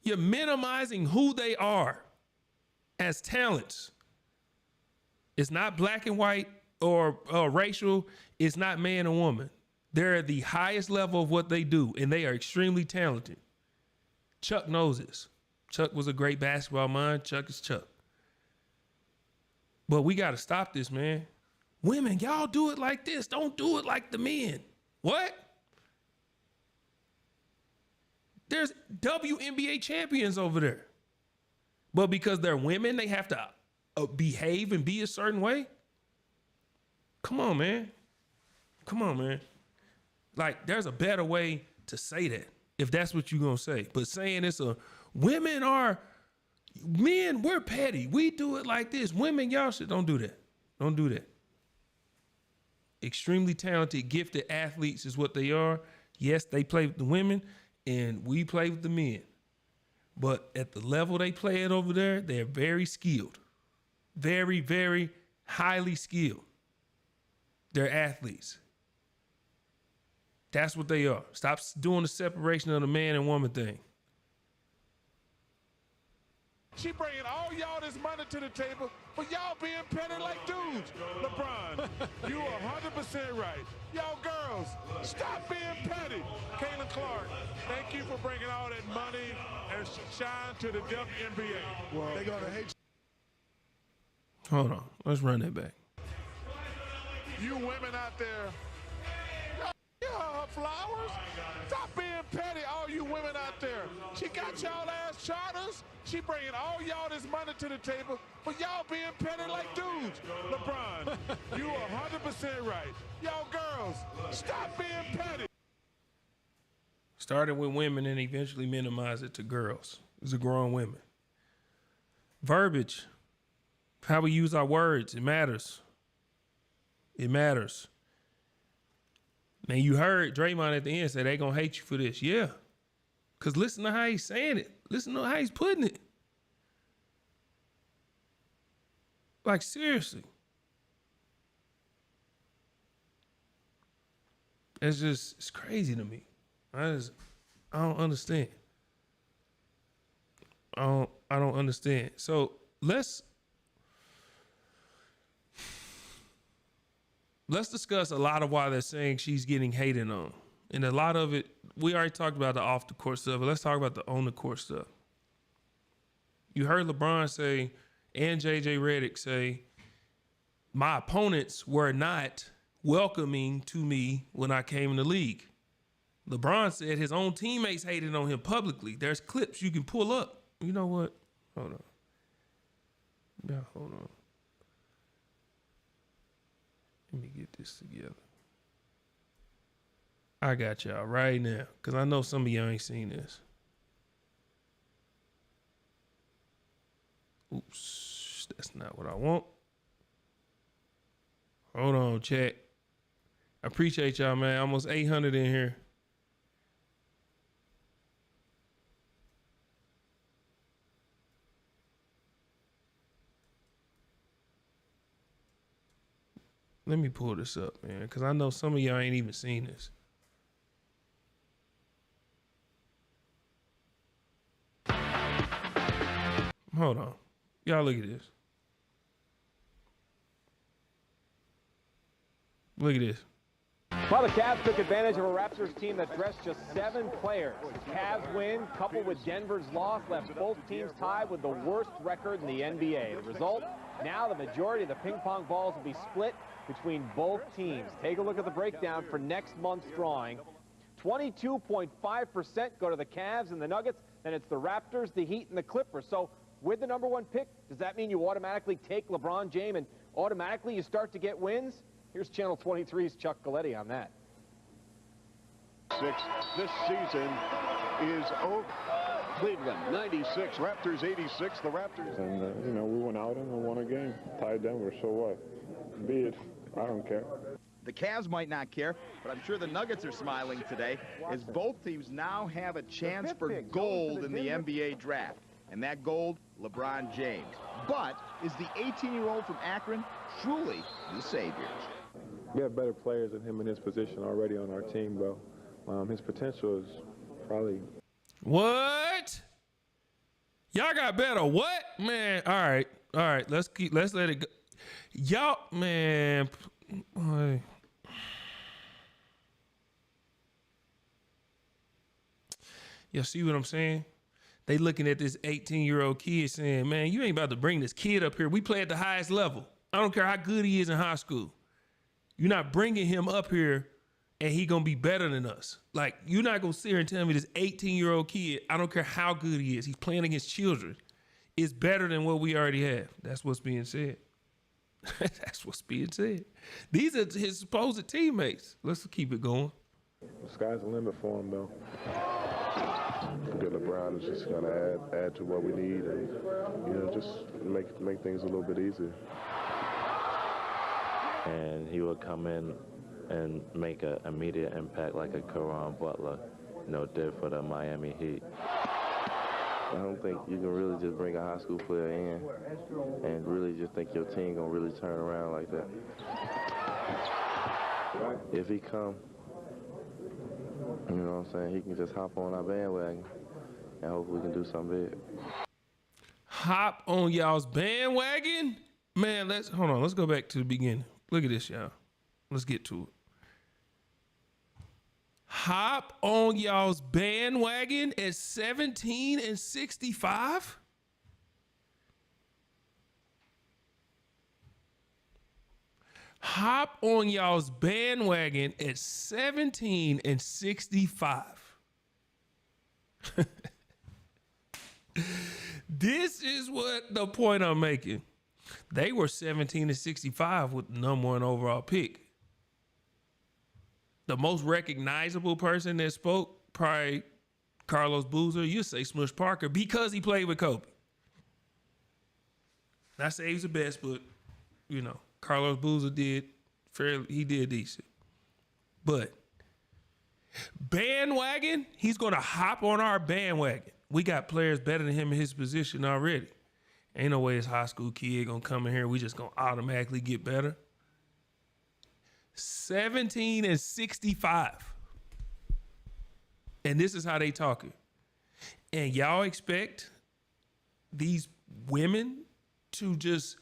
You're minimizing who they are as talents. It's not black and white or racial. It's not man and woman. They're at the highest level of what they do, and they are extremely talented. Chuck knows this. Chuck was a great basketball mind. Chuck is Chuck. But we got to stop this, man. Women, y'all do it like this. Don't do it like the men. What? There's WNBA champions over there. But because they're women, they have to behave and be a certain way? Come on, man. Come on, man. Like, there's a better way to say that, if that's what you're going to say. But saying men, we're petty. We do it like this. Women, y'all don't do that. Don't do that. Extremely talented, gifted athletes is what they are. Yes, they play with the women, and we play with the men. But at the level they play at over there, they're very skilled. Very, very highly skilled. They're athletes. That's what they are. Stop doing the separation of the man and woman thing. She bringing all y'all this money to the table, but y'all being petty like dudes. LeBron, you are 100% right. Y'all girls, stop being petty. Caitlin Clark, thank you for bringing all that money and shine to the WNBA. Well, they're going to hate you. Hold on. Let's run that back. You women out there, give her her flowers. Stop being petty, all you women out there. She got y'all ass charters. She bringing all y'all this money to the table, but y'all being petty like dudes. LeBron, you are 100% right. Y'all girls, stop being petty. Started with women and eventually minimized it to girls. It's a grown women. Verbiage. How we use our words. It matters. It matters. Now, you heard Draymond at the end say they going to hate you for this. Yeah. Because listen to how he's saying it. Listen to how he's putting it. Like, seriously. It's crazy to me. I don't understand. I don't understand. So let's discuss a lot of why they're saying she's getting hated on. And a lot of it, we already talked about the off the court stuff, but let's talk about the on the court stuff. You heard LeBron say, and JJ Redick say, my opponents were not welcoming to me when I came in the league. LeBron said his own teammates hated on him publicly. There's clips you can pull up. You know what? Hold on. Yeah, hold on. Let me get this together. I got y'all right now, because I know some of y'all ain't seen this. Oops, that's not what I want. Hold on, chat. I appreciate y'all, man. Almost 800 in here. Let me pull this up, man, because I know some of y'all ain't even seen this. Hold on. Y'all look at this. Look at this. Well, the Cavs took advantage of a Raptors team that dressed just 7 players. The Cavs win, coupled with Denver's loss, left both teams tied with the worst record in the NBA. The result, now the majority of the ping pong balls will be split between both teams. Take a look at the breakdown for next month's drawing. 22.5% go to the Cavs and the Nuggets. Then it's the Raptors, the Heat, and the Clippers. So with the #1 pick, does that mean you automatically take LeBron James and automatically you start to get wins? Here's Channel 23's Chuck Galletti on that. This season is over. Cleveland 96, Raptors 86. The Raptors. And, you know, we went out and we won a game. Tied Denver, so what? Be it. I don't care. The Cavs might not care, but I'm sure the Nuggets are smiling today as both teams now have a chance for gold in the NBA draft. And that gold, LeBron James. But is the 18-year-old from Akron truly the savior? We have better players than him in his position already on our team, though. His potential is probably... What? Y'all got better what? Man, all right. Let's let it go. Y'all, man. Y'all see what I'm saying? They looking at this 18-year-old kid saying, man, you ain't about to bring this kid up here. We play at the highest level. I don't care how good he is in high school. You're not bringing him up here and he gonna be better than us. Like, you're not gonna sit here and tell me this 18-year-old kid, I don't care how good he is, he's playing against children, is better than what we already have. That's what's being said. That's what's being said. These are his supposed teammates. Let's keep it going. The sky's the limit for him, though. Good LeBron is just going to add to what we need and, you know, just make things a little bit easier. And he will come in and make an immediate impact like a Caron Butler, you know, did for the Miami Heat. I don't think you can really just bring a high school player in and really just think your team gonna really turn around like that. If he come, you know what I'm saying, he can just hop on our bandwagon and hopefully we can do something big. Hop on y'all's bandwagon? Man, let's go back to the beginning. Look at this, y'all. Let's get to it. Hop on y'all's bandwagon at 17 and 65? Hop on y'all's bandwagon at 17 and 65. This is what the point I'm making. They were 17 and 65 with the #1 overall pick. The most recognizable person that spoke, probably Carlos Boozer. You say Smush Parker because he played with Kobe. Not say he's the best, but, you know, Carlos Boozer did decent. But bandwagon, he's going to hop on our bandwagon. We got players better than him in his position already. Ain't no way this high school kid going to come in here. We just going to automatically get better. 17 and 65. And this is how they talking. And y'all expect these women to just,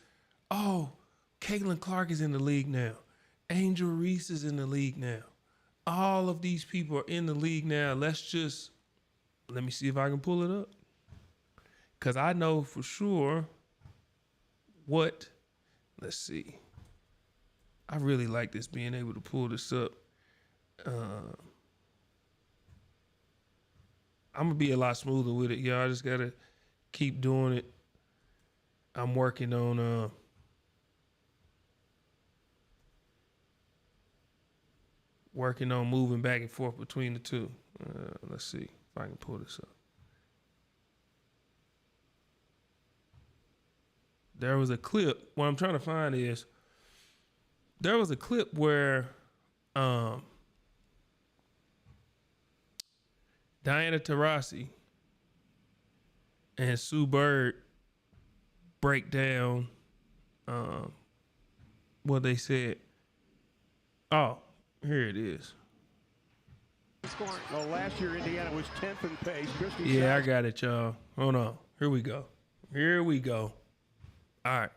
oh, Caitlin Clark is in the league now. Angel Reese is in the league now. All of these people are in the league now. Let me see if I can pull it up. Because I know for sure let's see. I really like this, being able to pull this up. I'm gonna be a lot smoother with it, y'all. I just gotta keep doing it. I'm working on moving back and forth between the two. Let's see if I can pull this up. There was a clip. What I'm trying to find is there was a clip where Diana Taurasi and Sue Bird break down what they said. Oh, here it is. Well, last year Indiana was 10th in pace. Yeah, I got it, y'all. Hold on. Here we go. All right.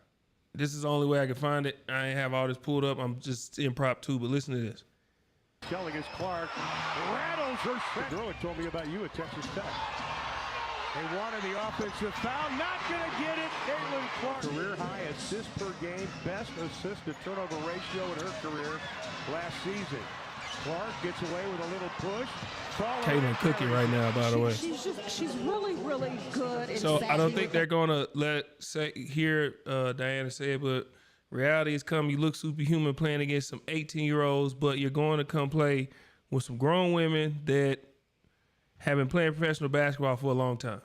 This is the only way I can find it. I ain't have all this pulled up. I'm just impromptu, but listen to this. Shelling is Clark. Rattles her shot. The girl had told me about you at Texas Tech. They wanted the offensive foul. Not going to get it. Caitlin Clark. Career high assists per game. Best assist to turnover ratio in her career last season. Clark gets away with a little push. Caitlin cooking right now, by the way. She's really, really good. So I don't think they're gonna hear Diana say it, but reality is coming. You look superhuman playing against some 18-year-olds, but you're going to come play with some grown women that have been playing professional basketball for a long time.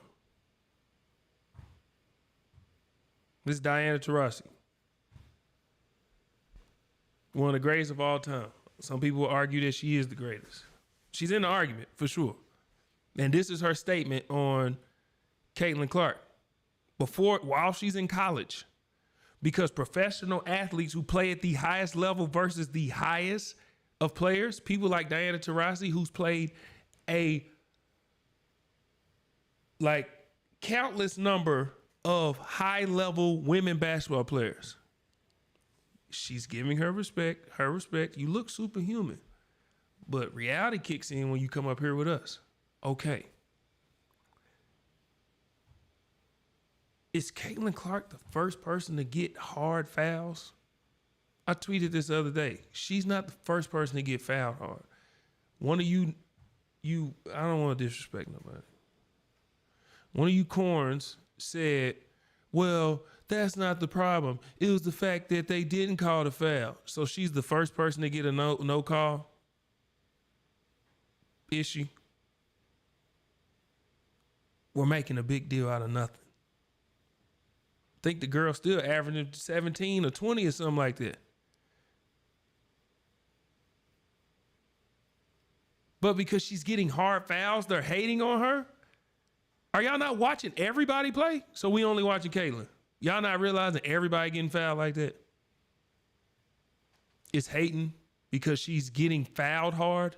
This is Diana Taurasi, one of the greatest of all time. Some people will argue that she is the greatest. She's in the argument, for sure. And this is her statement on Caitlin Clark while she's in college. Because professional athletes who play at the highest level versus the highest of players, people like Diana Taurasi, who's played a countless number of high-level women basketball players. She's giving her respect. You look superhuman. But reality kicks in when you come up here with us. Okay. Is Caitlin Clark the first person to get hard fouls? I tweeted this the other day. She's not the first person to get fouled hard. One of you, I don't want to disrespect nobody. One of you corns said, well, that's not the problem. It was the fact that they didn't call the foul. So she's the first person to get a no call? Is she? We're making a big deal out of nothing. I think the girl's still averaging 17 or 20 or something like that. But because she's getting hard fouls, they're hating on her? Are y'all not watching everybody play? So we only watching Caitlin. Y'all not realizing everybody getting fouled like that? It's hating because she's getting fouled hard.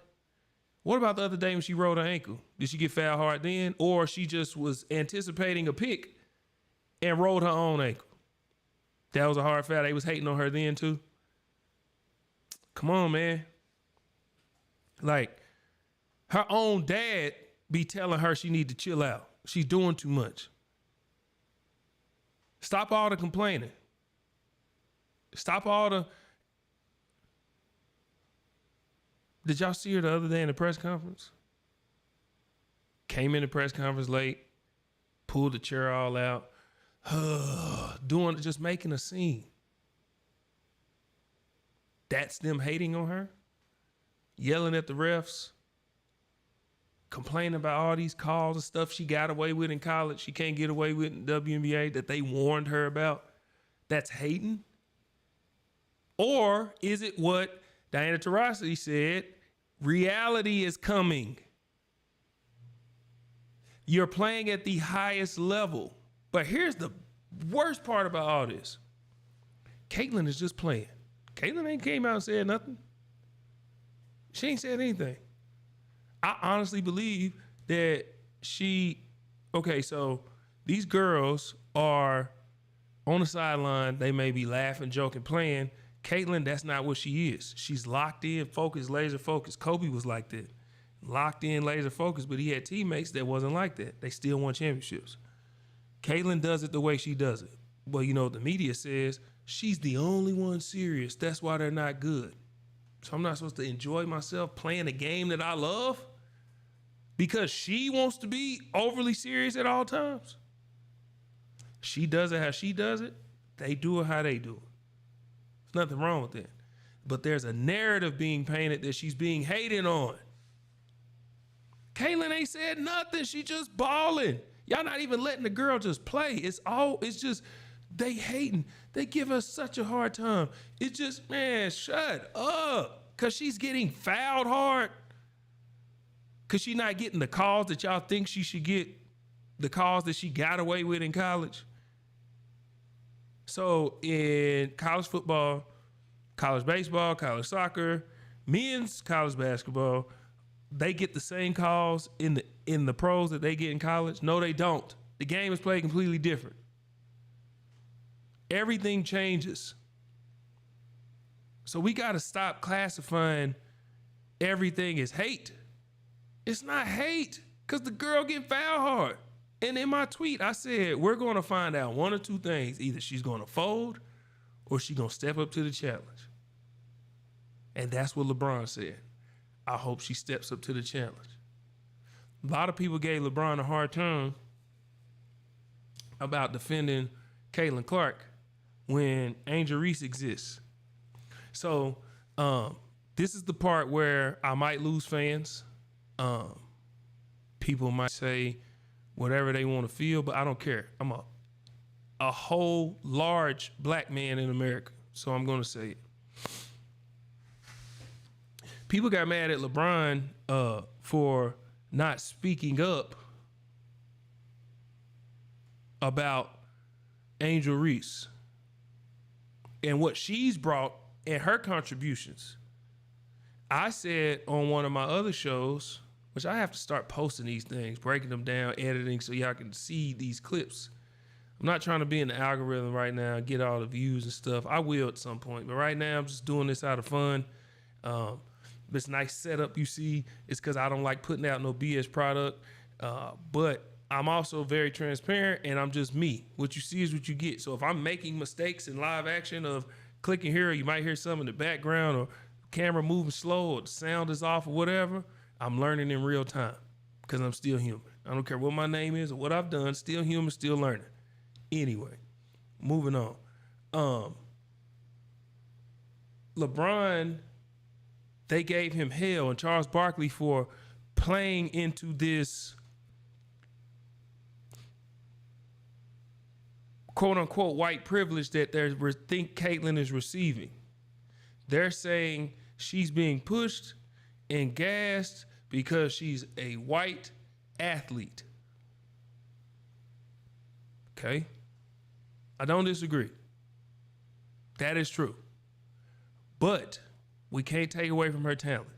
What about the other day when she rolled her ankle? Did she get fouled hard then? Or she just was anticipating a pick and rolled her own ankle? That was a hard foul. They was hating on her then too. Come on, man. Like, her own dad be telling her she need to chill out. She's doing too much. Stop all the complaining. Stop all the... Did y'all see her the other day in the press conference? Came in the press conference late, pulled the chair all out, just making a scene. That's them hating on her, yelling at the refs, complaining about all these calls and stuff she got away with in college she can't get away with in WNBA that they warned her about. That's hating? Or is it what Diana Taurasi said, reality is coming? You're playing at the highest level. But here's the worst part about all this. Caitlin is just playing. Caitlin ain't came out and said nothing. She ain't said anything. I honestly believe that so these girls are on the sideline. They may be laughing, joking, playing. Caitlin, that's not what she is. She's locked in, focused, laser focused. Kobe was like that. Locked in, laser focused, but he had teammates that wasn't like that. They still won championships. Caitlin does it the way she does it. But you know, the media says she's the only one serious. That's why they're not good. So I'm not supposed to enjoy myself playing a game that I love? because she wants to be overly serious at all times. She does it how she does it. They do it how they do it. There's nothing wrong with that. But there's a narrative being painted that she's being hated on. Caitlin ain't said nothing. She just balling. Y'all not even letting the girl just play. It's just, they hating. They give her such a hard time. It's just, man, shut up. Because she's getting fouled hard. Because she's not getting the calls that y'all think she should get, the calls that she got away with in college. So in college football, college baseball, college soccer, men's college basketball, they get the same calls in the pros that they get in college? No, they don't. The game is played completely different. Everything changes. So we got to stop classifying everything as hate. It's not hate because the girl getting fouled hard. And in my tweet, I said, we're going to find out one or two things. Either she's going to fold or she's going to step up to the challenge. And that's what LeBron said. I hope she steps up to the challenge. A lot of people gave LeBron a hard time about defending Caitlin Clark when Angel Reese exists. So this is the part where I might lose fans. People might say whatever they want to feel, but I don't care. I'm a whole large black man in America, so I'm going to say it. People got mad at LeBron for not speaking up about Angel Reese and what she's brought and her contributions. I said on one of my other shows, which I have to start posting these things, breaking them down, editing so y'all can see these clips. I'm not trying to be in the algorithm right now and get all the views and stuff. I will at some point, but right now I'm just doing this out of fun. This nice setup you see is because I don't like putting out no BS product. But I'm also very transparent and I'm just me. What you see is what you get. So if I'm making mistakes in live action of clicking here, or you might hear something in the background or camera moving slow or the sound is off or whatever, I'm learning in real time because I'm still human. I don't care what my name is or what I've done, still human, still learning. Anyway, moving on. LeBron, they gave him hell, and Charles Barkley for playing into this quote-unquote white privilege that they think Caitlin is receiving. They're saying she's being pushed and gassed because she's a white athlete. Okay? I don't disagree. That is true. But we can't take away from her talent.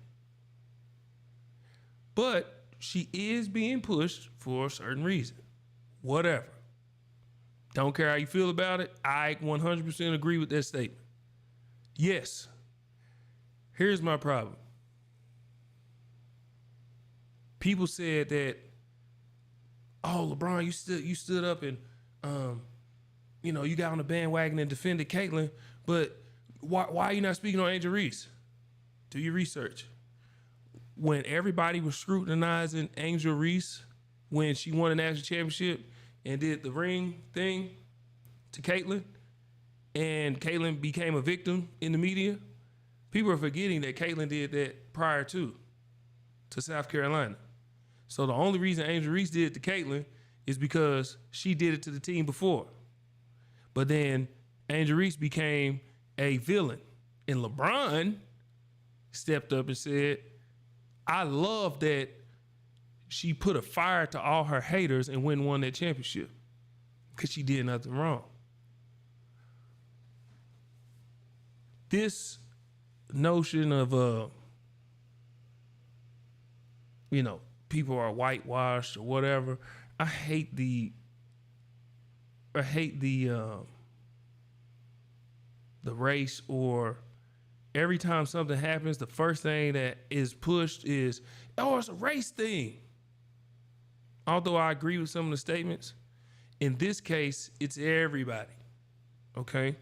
But she is being pushed for a certain reason. Whatever. Don't care how you feel about it. I 100% agree with that statement. Yes. Here's my problem. People said that, oh, LeBron, you stood up and you got on the bandwagon and defended Caitlin, but why are you not speaking on Angel Reese? Do your research. When everybody was scrutinizing Angel Reese when she won a national championship and did the ring thing to Caitlin, and Caitlin became a victim in the media, people are forgetting that Caitlin did that prior to South Carolina. So the only reason Angel Reese did it to Caitlin is because she did it to the team before. But then Angel Reese became a villain. And LeBron stepped up and said, I love that she put a fire to all her haters and won that championship because she did nothing wrong. This notion of, people are whitewashed or whatever, I hate the race, or every time something happens, the first thing that is pushed is, oh, it's a race thing. Although I agree with some of the statements, in this case, it's everybody, okay?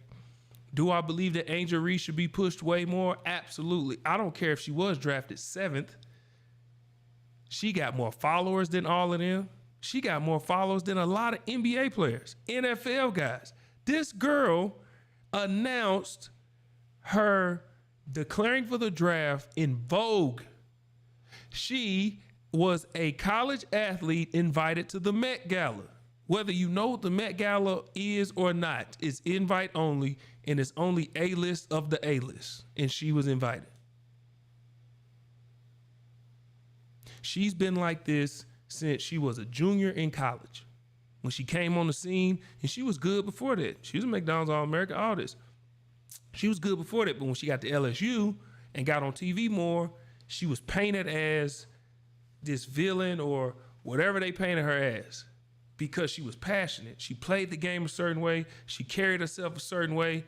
Do I believe that Angel Reese should be pushed way more? Absolutely. I don't care if she was drafted 7th. She got more followers than all of them. She got more followers than a lot of NBA players, NFL guys. This girl announced her declaring for the draft in Vogue. She was a college athlete invited to the Met Gala. Whether you know what the Met Gala is or not, it's invite only, and it's only A-list of the A-list, and she was invited. She's been like this since she was a junior in college. When she came on the scene, and she was good before that. She was a McDonald's All-American, all this. She was good before that, but when she got to LSU and got on TV more, she was painted as this villain or whatever they painted her as because she was passionate. She played the game a certain way. She carried herself a certain way.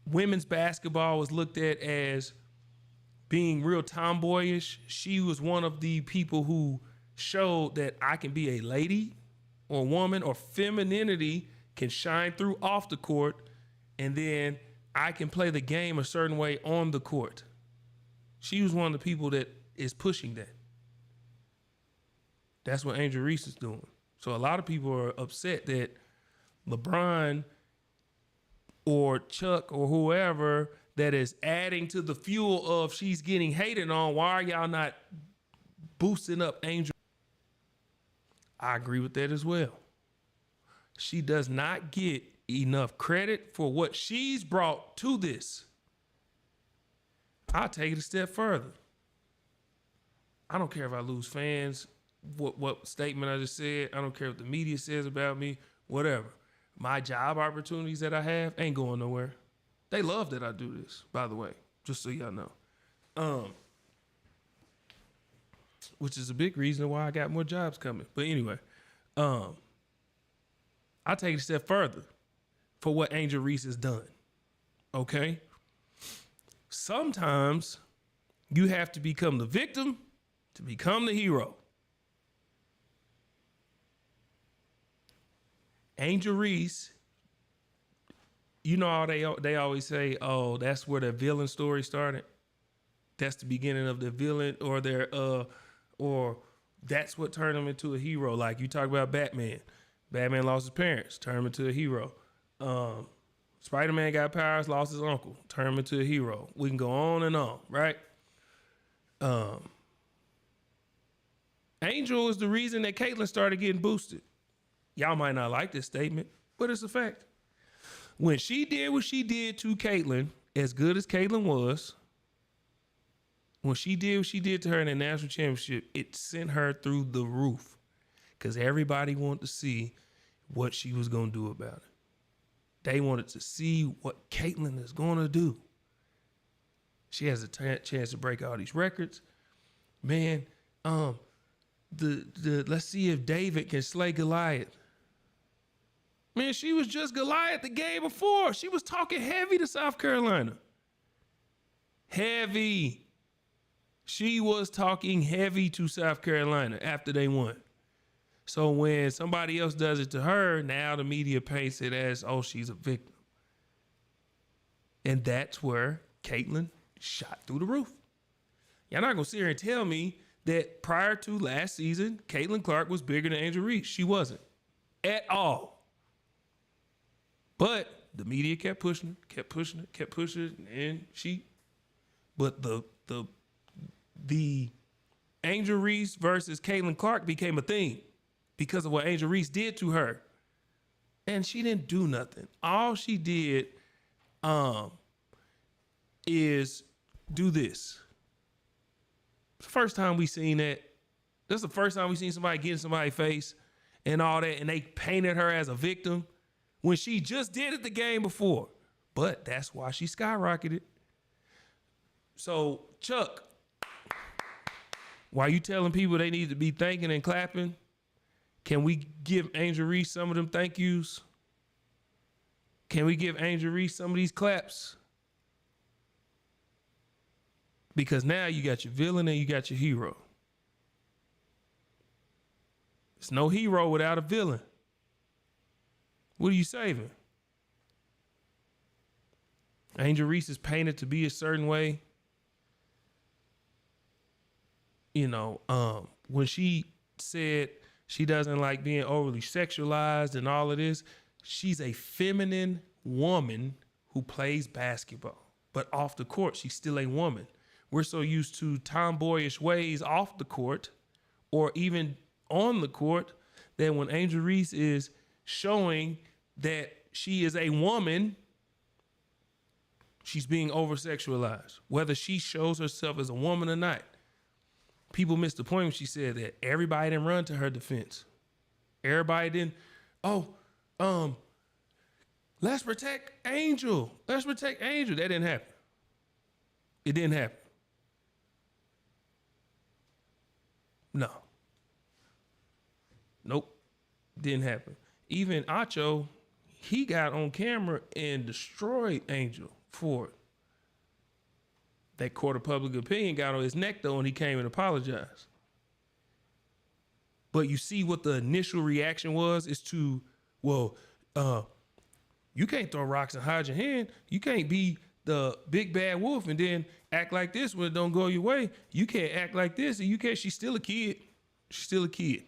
Women's basketball was looked at as being real tomboyish. She was one of the people who showed that I can be a lady or woman, or femininity can shine through off the court, and then I can play the game a certain way on the court. She was one of the people that is pushing that. That's what Angel Reese is doing. So a lot of people are upset that LeBron or Chuck or whoever that is adding to the fuel of she's getting hated on. Why are y'all not boosting up Angel? I agree with that as well. She does not get enough credit for what she's brought to this. I'll take it a step further. I don't care if I lose fans, what statement I just said. I don't care what the media says about me, whatever. My job opportunities that I have ain't going nowhere. They love that I do this, by the way, just so y'all know. Which is a big reason why I got more jobs coming. But anyway, I take it a step further for what Angel Reese has done. Okay? Sometimes you have to become the victim to become the hero. Angel Reese, you know how they always say, oh, that's where the villain story started. That's the beginning of the villain, or or that's what turned him into a hero. Like you talk about Batman. Batman lost his parents, turned him into a hero. Spider-Man got powers, lost his uncle, turned him into a hero. We can go on and on, right? Angel is the reason that Caitlyn started getting boosted. Y'all might not like this statement, but it's a fact. When she did what she did to Caitlyn, as good as Caitlyn was, when she did what she did to her in the national championship, it sent her through the roof because everybody wanted to see what she was going to do about it. They wanted to see what Caitlyn is going to do. She has a chance to break all these records. Man, let's see if David can slay Goliath. Man, she was just Goliath the game before. She was talking heavy to South Carolina. Heavy. She was talking heavy to South Carolina after they won. So when somebody else does it to her, now the media paints it as, oh, she's a victim. And that's where Caitlyn shot through the roof. Y'all not going to sit here and tell me that prior to last season, Caitlyn Clark was bigger than Angel Reese. She wasn't at all. But the media kept pushing it, and but the Angel Reese versus Caitlyn Clark became a thing because of what Angel Reese did to her. And she didn't do nothing. All she did is do this. It's the first time we seen that. That's the first time we seen somebody get in somebody's face and all that, and they painted her as a victim when she just did it the game before. But that's why she skyrocketed. So, Chuck, while you telling people they need to be thanking and clapping, can we give Angel Reese some of them thank yous? Can we give Angel Reese some of these claps? Because now you got your villain and you got your hero. There's no hero without a villain. What are you saving? Angel Reese is painted to be a certain way. when she said she doesn't like being overly sexualized and all of this, she's a feminine woman who plays basketball. But off the court, she's still a woman. We're so used to tomboyish ways off the court or even on the court that when Angel Reese is showing that she is a woman, she's being over-sexualized, whether she shows herself as a woman or not. People missed the point when she said that. Everybody didn't run to her defense. Everybody didn't, let's protect Angel. Let's protect Angel. That didn't happen. It didn't happen. No. Nope. Didn't happen. Even Acho, he got on camera and destroyed Angel for it. That court of public opinion got on his neck, though, and he came and apologized. But you see what the initial reaction was is to, well, you can't throw rocks and hide your hand. You can't be the big bad wolf and then act like this when it don't go your way. You can't act like this, and you can't. She's still a kid. She's still a kid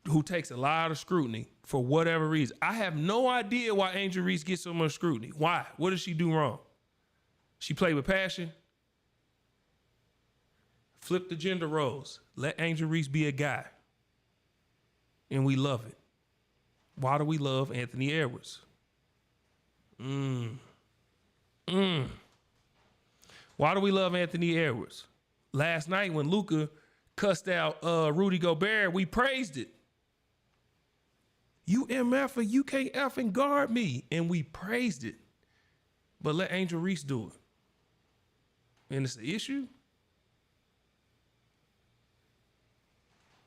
who takes a lot of scrutiny for whatever reason. I have no idea why Angel Reese gets so much scrutiny. Why? What did she do wrong? She played with passion. Flip the gender roles. Let Angel Reese be a guy. And we love it. Why do we love Anthony Edwards? Why do we love Anthony Edwards? Last night when Luka cussed out Rudy Gobert, we praised it. You MFer, you can't effing guard me. And we praised it. But let Angel Reese do it. And it's an issue.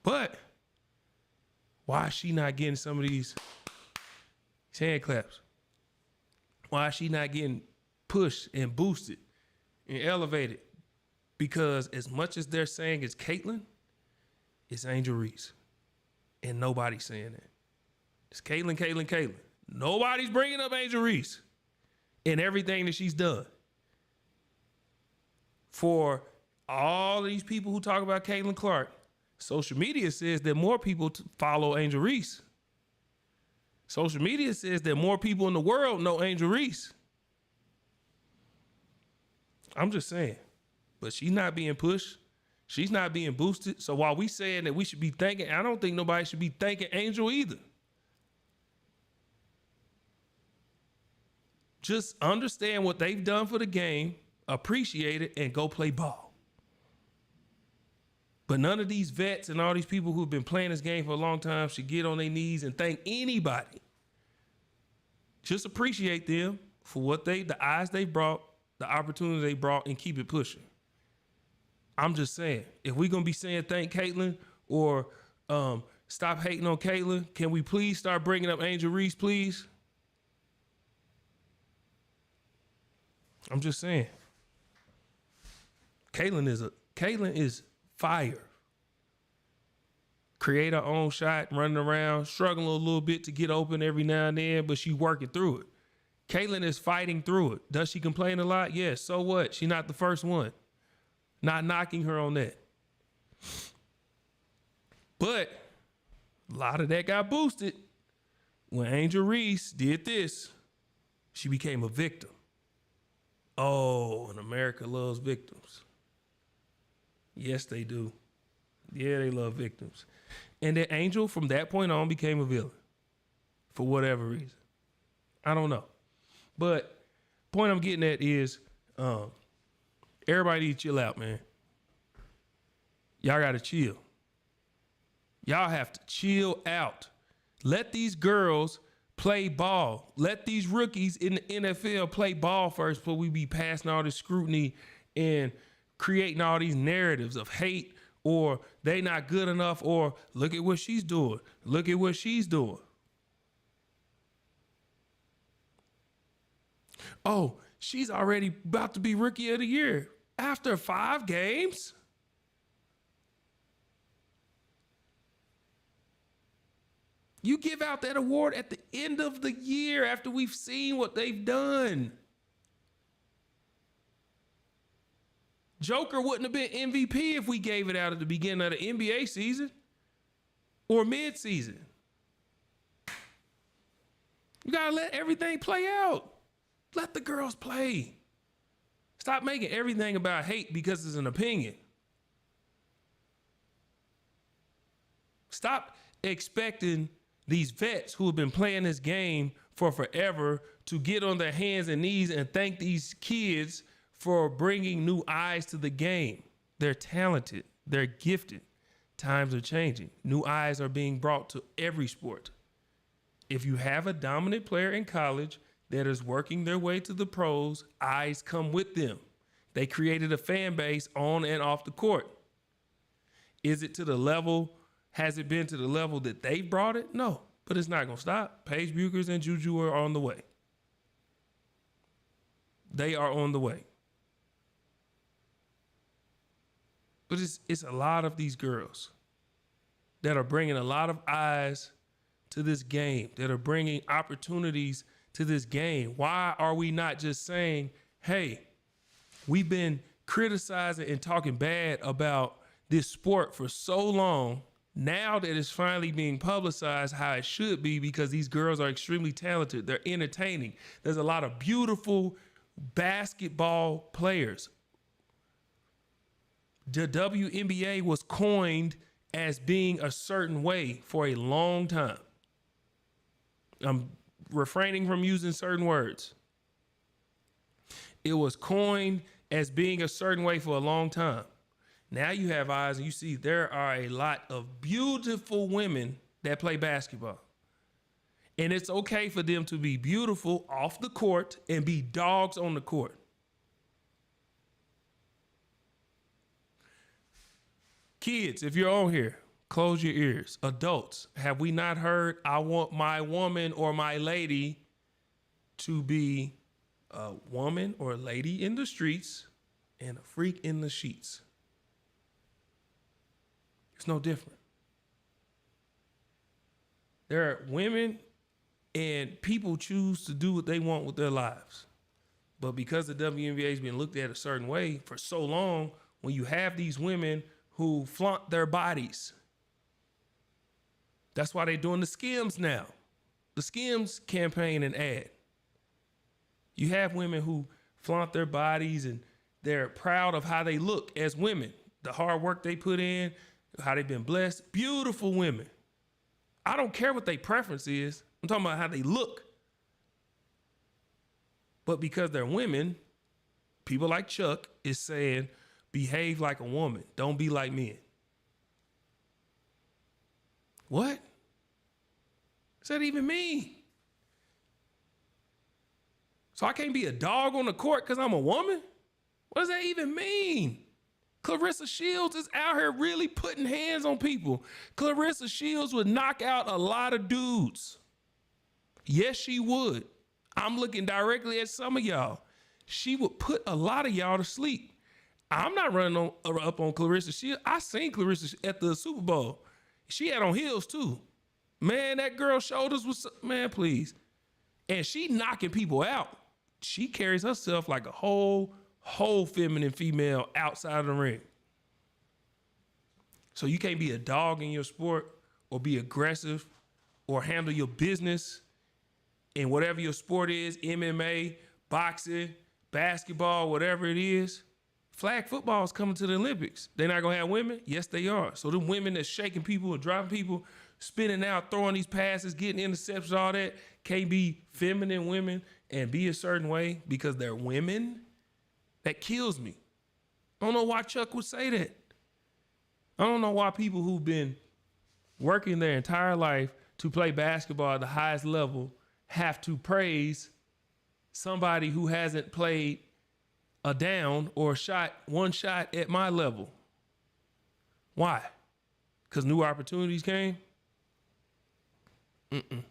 But why is she not getting some of these hand claps? Why is she not getting pushed and boosted and elevated? Because as much as they're saying it's Caitlyn, it's Angel Reese. And nobody's saying that. It's Caitlyn. Nobody's bringing up Angel Reese and everything that she's done. For all these people who talk about Caitlin Clark, social media says that more people follow Angel Reese. Social media says that more people in the world know Angel Reese. I'm just saying. But she's not being pushed. She's not being boosted. So while we saying that we should be thanking, I don't think nobody should be thanking Angel either. Just understand what they've done for the game, appreciate it, and go play ball. But none of these vets and all these people who've been playing this game for a long time should get on their knees and thank anybody. Just appreciate them for what the eyes they brought, the opportunity they brought, and keep it pushing. I'm just saying, if we're going to be saying thank Caitlyn or stop hating on Caitlyn, can we please start bringing up Angel Reese, please? I'm just saying. Caitlyn is fire. Create her own shot, running around, struggling a little bit to get open every now and then, but she's working through it. Caitlyn is fighting through it. Does she complain a lot? Yes. So what? She's not the first one. Not knocking her on that. But a lot of that got boosted when Angel Reese did this. She became a victim. Oh, and America loves victims. Yes, they do. Yeah, they love victims. And then Angel, from that point on, became a villain. For whatever reason. I don't know. But point I'm getting at is everybody need to chill out, man. Y'all got to chill. Y'all have to chill out. Let these girls play ball. Let these rookies in the NFL play ball first before we be passing all this scrutiny and creating all these narratives of hate or they not good enough or look at what she's doing. Look at what she's doing. Oh, she's already about to be Rookie of the Year after 5 games? You give out that award at the end of the year after we've seen what they've done. Joker wouldn't have been MVP if we gave it out at the beginning of the NBA season or mid-season. You got to let everything play out. Let the girls play. Stop making everything about hate because it's an opinion. Stop expecting these vets who have been playing this game for forever to get on their hands and knees and thank these kids for bringing new eyes to the game. They're talented. They're gifted. Times are changing. New eyes are being brought to every sport. If you have a dominant player in college that is working their way to the pros, eyes come with them. They created a fan base on and off the court. Is it to the level, has it been to the level that they brought it? No, but it's not going to stop. Paige Buchers and Juju are on the way. They are on the way. But it's a lot of these girls that are bringing a lot of eyes to this game, that are bringing opportunities to this game. Why are we not just saying, hey, we've been criticizing and talking bad about this sport for so long. Now that it's finally being publicized how it should be, because these girls are extremely talented. They're entertaining. There's a lot of beautiful basketball players. The WNBA was coined as being a certain way for a long time. I'm refraining from using certain words. It was coined as being a certain way for a long time. Now you have eyes and you see there are a lot of beautiful women that play basketball. And it's okay for them to be beautiful off the court and be dogs on the court. Kids, if you're on here, close your ears. Adults, have we not heard, I want my woman or my lady to be a woman or a lady in the streets and a freak in the sheets? It's no different. There are women and people choose to do what they want with their lives. But because the WNBA has been looked at a certain way for so long, when you have these women who flaunt their bodies, that's why they're doing the Skims now. The Skims campaign and ad. You have women who flaunt their bodies and they're proud of how they look as women, the hard work they put in, how they've been blessed. Beautiful women. I don't care what their preference is. I'm talking about how they look. But because they're women, people like Chuck is saying, behave like a woman. Don't be like men. What does that even mean? So I can't be a dog on the court because I'm a woman? What does that even mean? Clarissa Shields is out here really putting hands on people. Clarissa Shields would knock out a lot of dudes. Yes, she would. I'm looking directly at some of y'all. She would put a lot of y'all to sleep. I'm not running up on Clarissa Shields. I seen Clarissa at the Super Bowl. She had on heels too. Man, that girl's shoulders was, man, please. And she knocking people out. She carries herself like a whole feminine female outside of the ring. So you can't be a dog in your sport or be aggressive or handle your business in whatever your sport is, MMA, boxing, basketball, whatever it is. Flag football is coming to the Olympics. They're not gonna have women? Yes, they are. So the women that's shaking people and dropping people, spinning out, throwing these passes, getting interceptions, all that, can't be feminine women and be a certain way because they're women. That kills me. I don't know why Chuck would say that. I don't know why people who've been working their entire life to play basketball at the highest level have to praise somebody who hasn't played a down or shot one shot at my level. Why? Because new opportunities came? And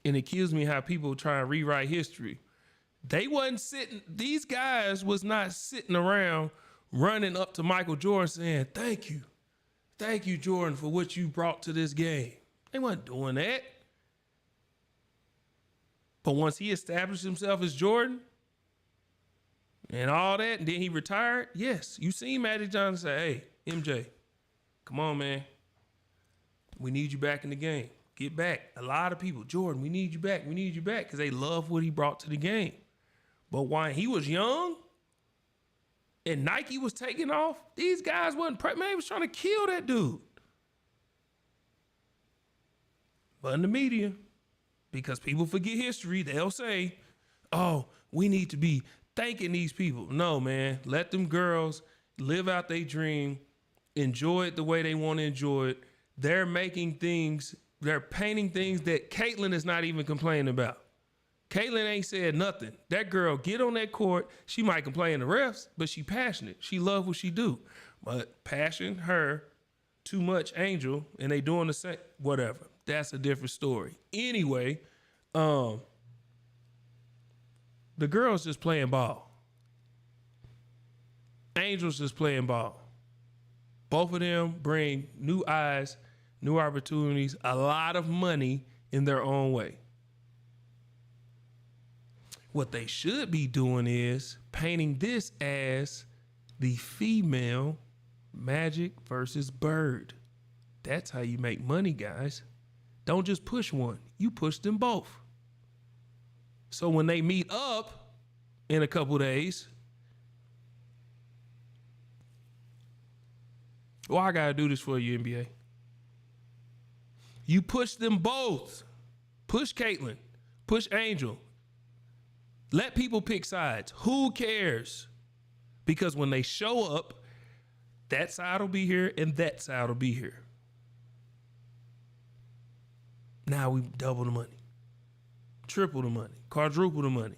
it kills me how people try and rewrite history. They wasn't sitting, these guys was not sitting around running up to Michael Jordan saying, thank you. Thank you, Jordan, for what you brought to this game. They weren't doing that. But once he established himself as Jordan, and all that, and then he retired. Yes, you seen Magic Johnson say, hey, MJ, come on, man. We need you back in the game. Get back. A lot of people, Jordan, we need you back. We need you back because they love what he brought to the game. But while he was young and Nike was taking off, these guys wasn't, man, they was trying to kill that dude. But in the media, because people forget history, they'll say, oh, we need to be thanking these people. No, man, let them girls live out their dream, enjoy it the way they want to enjoy it. They're making things, they're painting things that Caitlyn is not even complaining about. Caitlyn ain't said nothing. That girl get on that court, she might complain to refs, but she passionate. She love what she do. But passion, her, too much Angel, and they doing the same, whatever. That's a different story. Anyway, the girls just playing ball. Angel's just playing ball. Both of them bring new eyes, new opportunities, a lot of money in their own way. What they should be doing is painting this as the female Magic versus Bird. That's how you make money, guys. Don't just push one. You push them both. So when they meet up in a couple days, well, I got to do this for you, NBA. You push them both. Push Caitlyn. Push Angel. Let people pick sides. Who cares? Because when they show up, that side will be here and that side will be here. Now we double the money, triple the money, quadruple the money.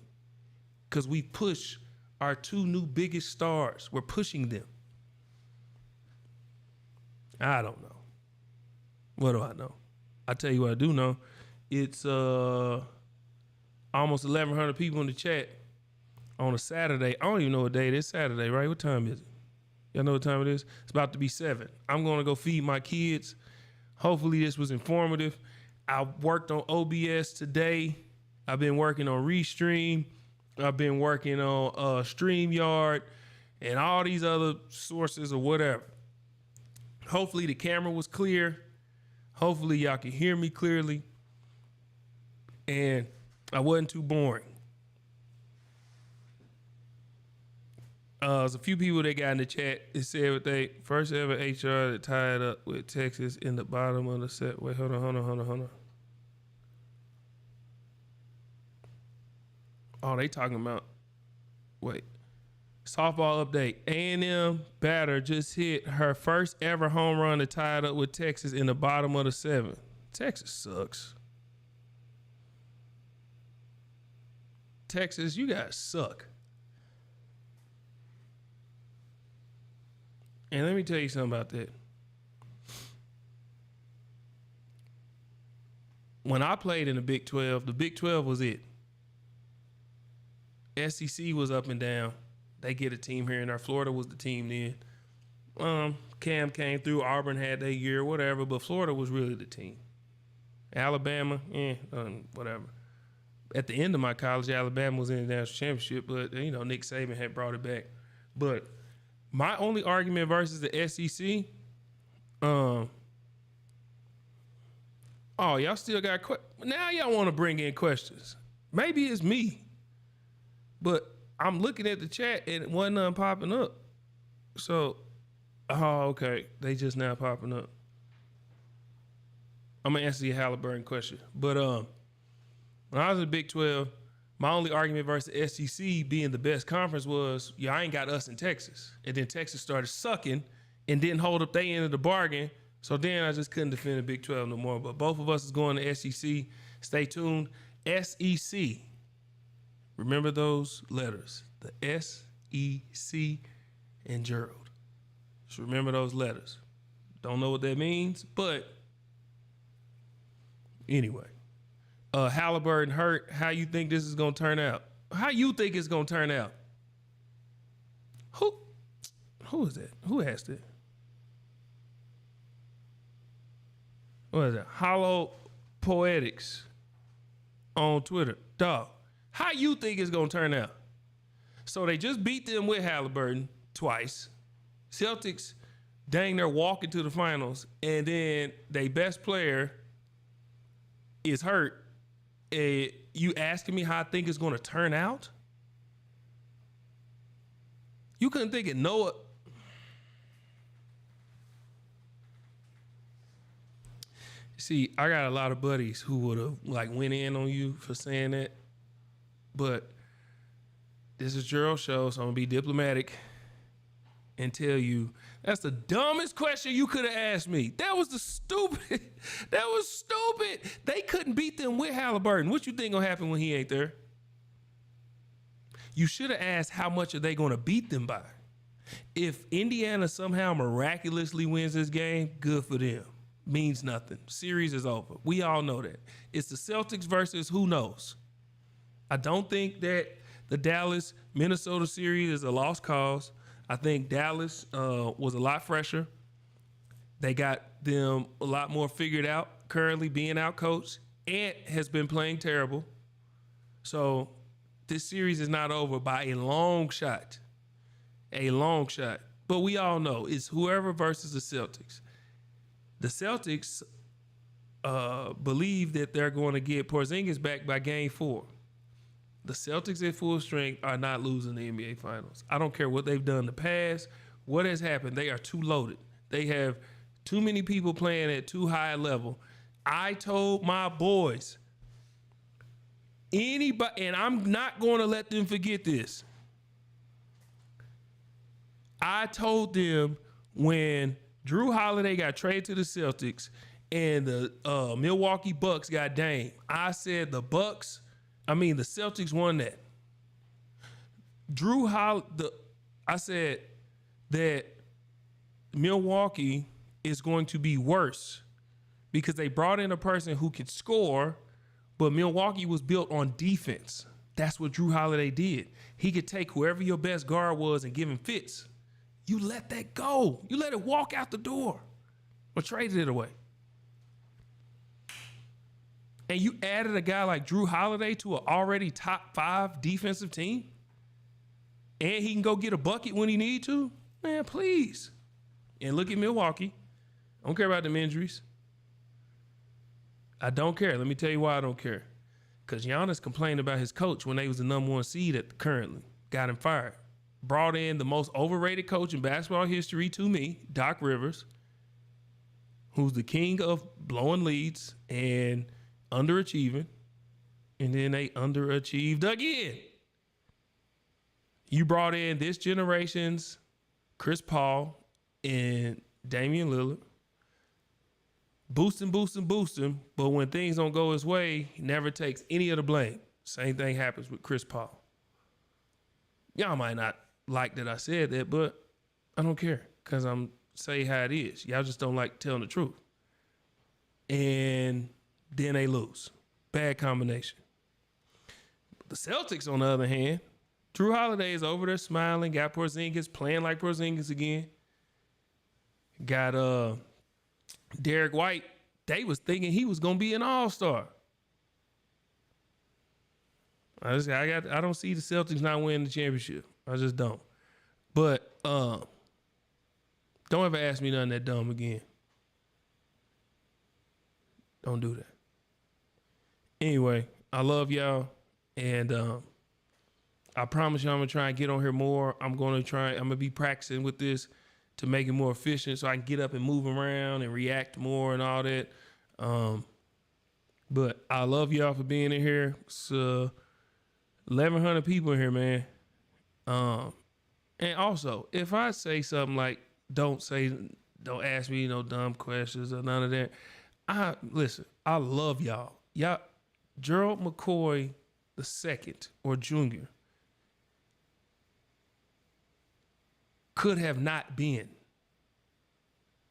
Because we push our two new biggest stars. We're pushing them. I don't know. What do I know? I tell you what I do know. It's almost 1,100 people in the chat on a Saturday. I don't even know what day it is. Saturday, right? What time is it? Y'all know what time it is? It's about to be 7. I'm going to go feed my kids. Hopefully this was informative. I worked on OBS today. I've been working on Restream. I've been working on StreamYard and all these other sources or whatever. Hopefully the camera was clear. Hopefully y'all can hear me clearly. And I wasn't too boring. There's a few people that got in the chat that said what they first ever HR that tied up with Texas in the bottom of the set. Wait, hold on. Oh, they talking about, wait. Softball update. A&M batter just hit her first ever home run to tie it up with Texas in the bottom of the 7th. Texas sucks. Texas, you guys suck. And let me tell you something about that. When I played in the Big 12 was it. SEC was up and down. They get a team here and there. Florida was the team then. Cam came through. Auburn had their year, whatever. But Florida was really the team. Alabama, whatever. At the end of my college, Alabama was in the national championship, but Nick Saban had brought it back. But my only argument versus the SEC, y'all still got now y'all want to bring in questions. Maybe it's me, but I'm looking at the chat and it wasn't none popping up. So, okay, they just now popping up. I'm gonna answer your Halliburton question, but when I was in Big 12, my only argument versus the SEC being the best conference was, I ain't got us in Texas. And then Texas started sucking and didn't hold up their end of the bargain. So then I just couldn't defend the Big 12 no more. But both of us is going to SEC. Stay tuned. SEC. Remember those letters. The S-E-C and Gerald. Just remember those letters. Don't know what that means, but anyway. Halliburton hurt. How you think this is going to turn out? How you think it's going to turn out? Who is that? Who asked it? What is that? Hollow Poetics on Twitter. Dog, how you think it's going to turn out? So they just beat them with Halliburton twice. Celtics dang near walking to the finals, and then their best player is hurt. You asking me how I think it's going to turn out? You couldn't think it Noah. See, I got a lot of buddies who would have went in on you for saying that, but this is Gerald's show, so I'm gonna be diplomatic and tell you that's the dumbest question you could have asked me. That was stupid. They couldn't beat them with Halliburton. What you think gonna happen when he ain't there? You should have asked how much are they gonna beat them by. If Indiana somehow miraculously wins this game, good for them. Means nothing. Series is over. We all know that. It's the Celtics versus who knows. I don't think that the Dallas-Minnesota series is a lost cause. I think Dallas was a lot fresher. They got them a lot more figured out currently being out coached. Ant has been playing terrible. So this series is not over by a long shot. A long shot. But we all know it's whoever versus the Celtics. The Celtics believe that they're going to get Porzingis back by Game 4. The Celtics at full strength are not losing the NBA Finals. I don't care what they've done in the past. What has happened? They are too loaded. They have too many people playing at too high a level. I told my boys, anybody, and I'm not going to let them forget this. I told them when Drew Holiday got traded to the Celtics and the Milwaukee Bucks got Dame, I said the Celtics won that. I said that Milwaukee is going to be worse because they brought in a person who could score, but Milwaukee was built on defense. That's what Drew Holiday did. He could take whoever your best guard was and give him fits. You let that go. You let it walk out the door or traded it away. And you added a guy like Drew Holiday to an already top 5 defensive team, and he can go get a bucket when he need to? Man, please. And look at Milwaukee. I don't care about them injuries. I don't care. Let me tell you why I don't care. Because Giannis complained about his coach when they was the number 1 seed currently. Got him fired. Brought in the most overrated coach in basketball history to me, Doc Rivers, who's the king of blowing leads and underachieving. And then they underachieved again. You brought in this generation's Chris Paul and Damian Lillard. Boost him. But when things don't go his way, he never takes any of the blame. Same thing happens with Chris Paul. Y'all might not like that I said that, but I don't care because I'm saying how it is. Y'all just don't like telling the truth. And then they lose. Bad combination. The Celtics, on the other hand, Drew Holiday is over there smiling, got Porzingis playing like Porzingis again. Got Derek White. They was thinking he was going to be an all-star. I don't see the Celtics not winning the championship. I just don't. But don't ever ask me nothing that dumb again. Don't do that. Anyway, I love y'all. And I promise you I'm going to try and get on here more. I'm going to be practicing with this to make it more efficient so I can get up and move around and react more and all that. But I love y'all for being in here. It's 1,100 people in here, man. And also, if I say something like, don't ask me no dumb questions or none of that. Listen, I love y'all. Y'all, Gerald McCoy II or Jr. could have not been.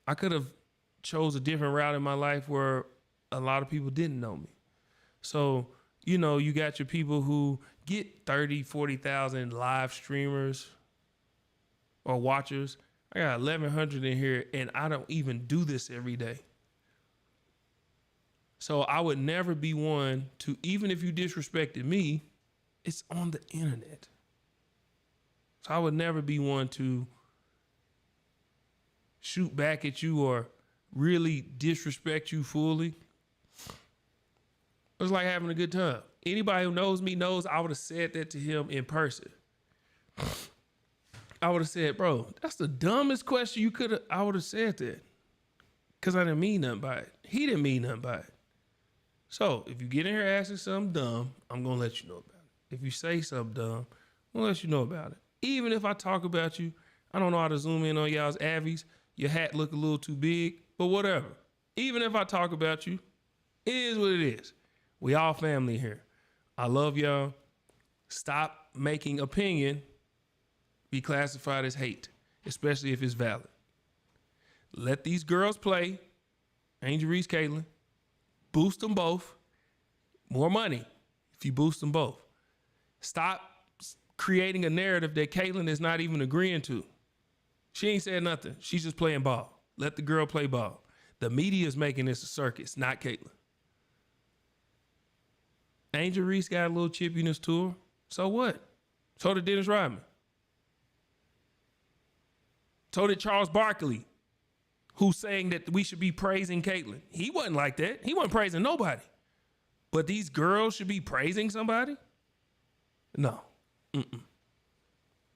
I could have chose a different route in my life where a lot of people didn't know me. So, you got your people who get 30, 40,000 live streamers or watchers. I got 1,100 in here, and I don't even do this every day. So I would never be one to, even if you disrespected me, it's on the internet. So I would never be one to shoot back at you or really disrespect you fully. It was like having a good time. Anybody who knows me knows I would have said that to him in person. I would have said, bro, that's the dumbest question you could have. I would have said that because I didn't mean nothing by it. He didn't mean nothing by it. So if you get in here asking something dumb, I'm going to let you know about it. If you say something dumb, I'm going to let you know about it. Even if I talk about you, I don't know how to zoom in on y'all's avies. Your hat look a little too big, but whatever. Even if I talk about you, it is what it is. We all family here. I love y'all. Stop making opinion be classified as hate, especially if it's valid. Let these girls play. Angel Reese, Caitlin. Boost them both. More money if you boost them both. Stop creating a narrative that Caitlin is not even agreeing to. She ain't said nothing. She's just playing ball. Let the girl play ball. The media is making this a circus, not Caitlin. Angel Reese got a little chippiness to her. So what? So did Dennis Rodman. So did Charles Barkley, who's saying that we should be praising Caitlin. He wasn't like that. He wasn't praising nobody. But these girls should be praising somebody? No.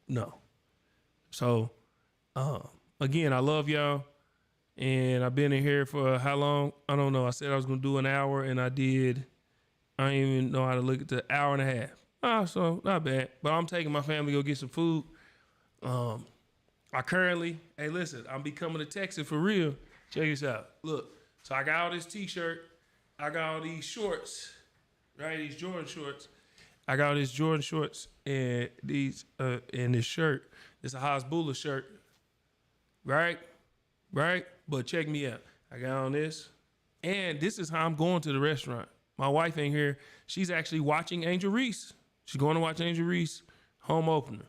No. So, again, I love y'all. And I've been in here for how long? I don't know. I said I was going to do an hour, and I did. I didn't even know how to look at the hour and a half. So not bad. But I'm taking my family to go get some food. I currently, hey, listen, I'm becoming a Texan for real. Check this out. Look, so I got all this T-shirt. I got all these shorts, right? These Jordan shorts. I got all these Jordan shorts and these and this shirt. It's a Hasbulla shirt, right? Right? But check me out. I got on this, and this is how I'm going to the restaurant. My wife ain't here. She's actually watching Angel Reese. She's going to watch Angel Reese home opener.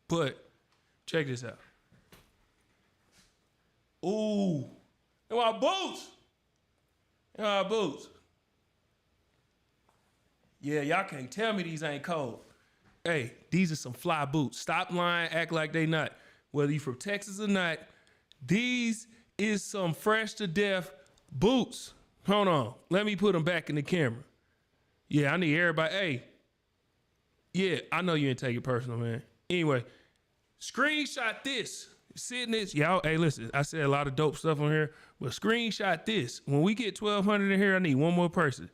But check this out. Ooh, and my boots. And my boots. Yeah, y'all can't tell me these ain't cold. Hey, these are some fly boots. Stop lying, act like they not. Whether you from Texas or not, these is some fresh to death boots. Hold on, let me put them back in the camera. Yeah, I need everybody. Hey, yeah, I know you didn't take it personal, man. Anyway, screenshot this. Sitting this, y'all. Hey, listen, I said a lot of dope stuff on here, but screenshot this. When we get 1,200 in here, I need one more person.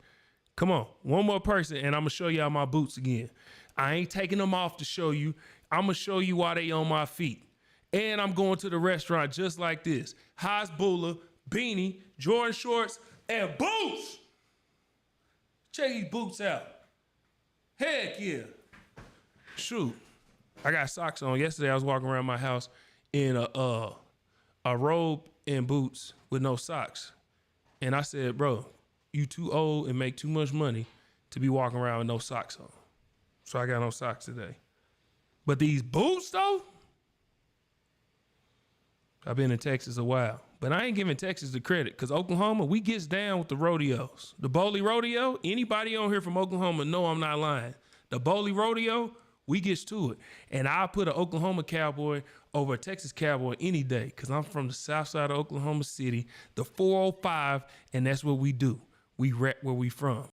Come on, one more person, and I'm gonna show y'all my boots again. I ain't taking them off to show you. I'm gonna show you why they on my feet. And I'm going to the restaurant just like this. Hasbulla, beanie, Jordan shorts, and boots. Check these boots out. Heck yeah. Shoot. I got socks on. Yesterday I was walking around my house in a robe and boots with no socks. And I said, bro, you too old and make too much money to be walking around with no socks on. So I got no socks today. But these boots though, I've been in Texas a while. But I ain't giving Texas the credit because Oklahoma, we gets down with the rodeos. The Bowley Rodeo, anybody on here from Oklahoma know I'm not lying. The Bowley Rodeo, we gets to it. And I'll put an Oklahoma cowboy over a Texas cowboy any day because I'm from the south side of Oklahoma City, the 405, and that's what we do. We rep where we from.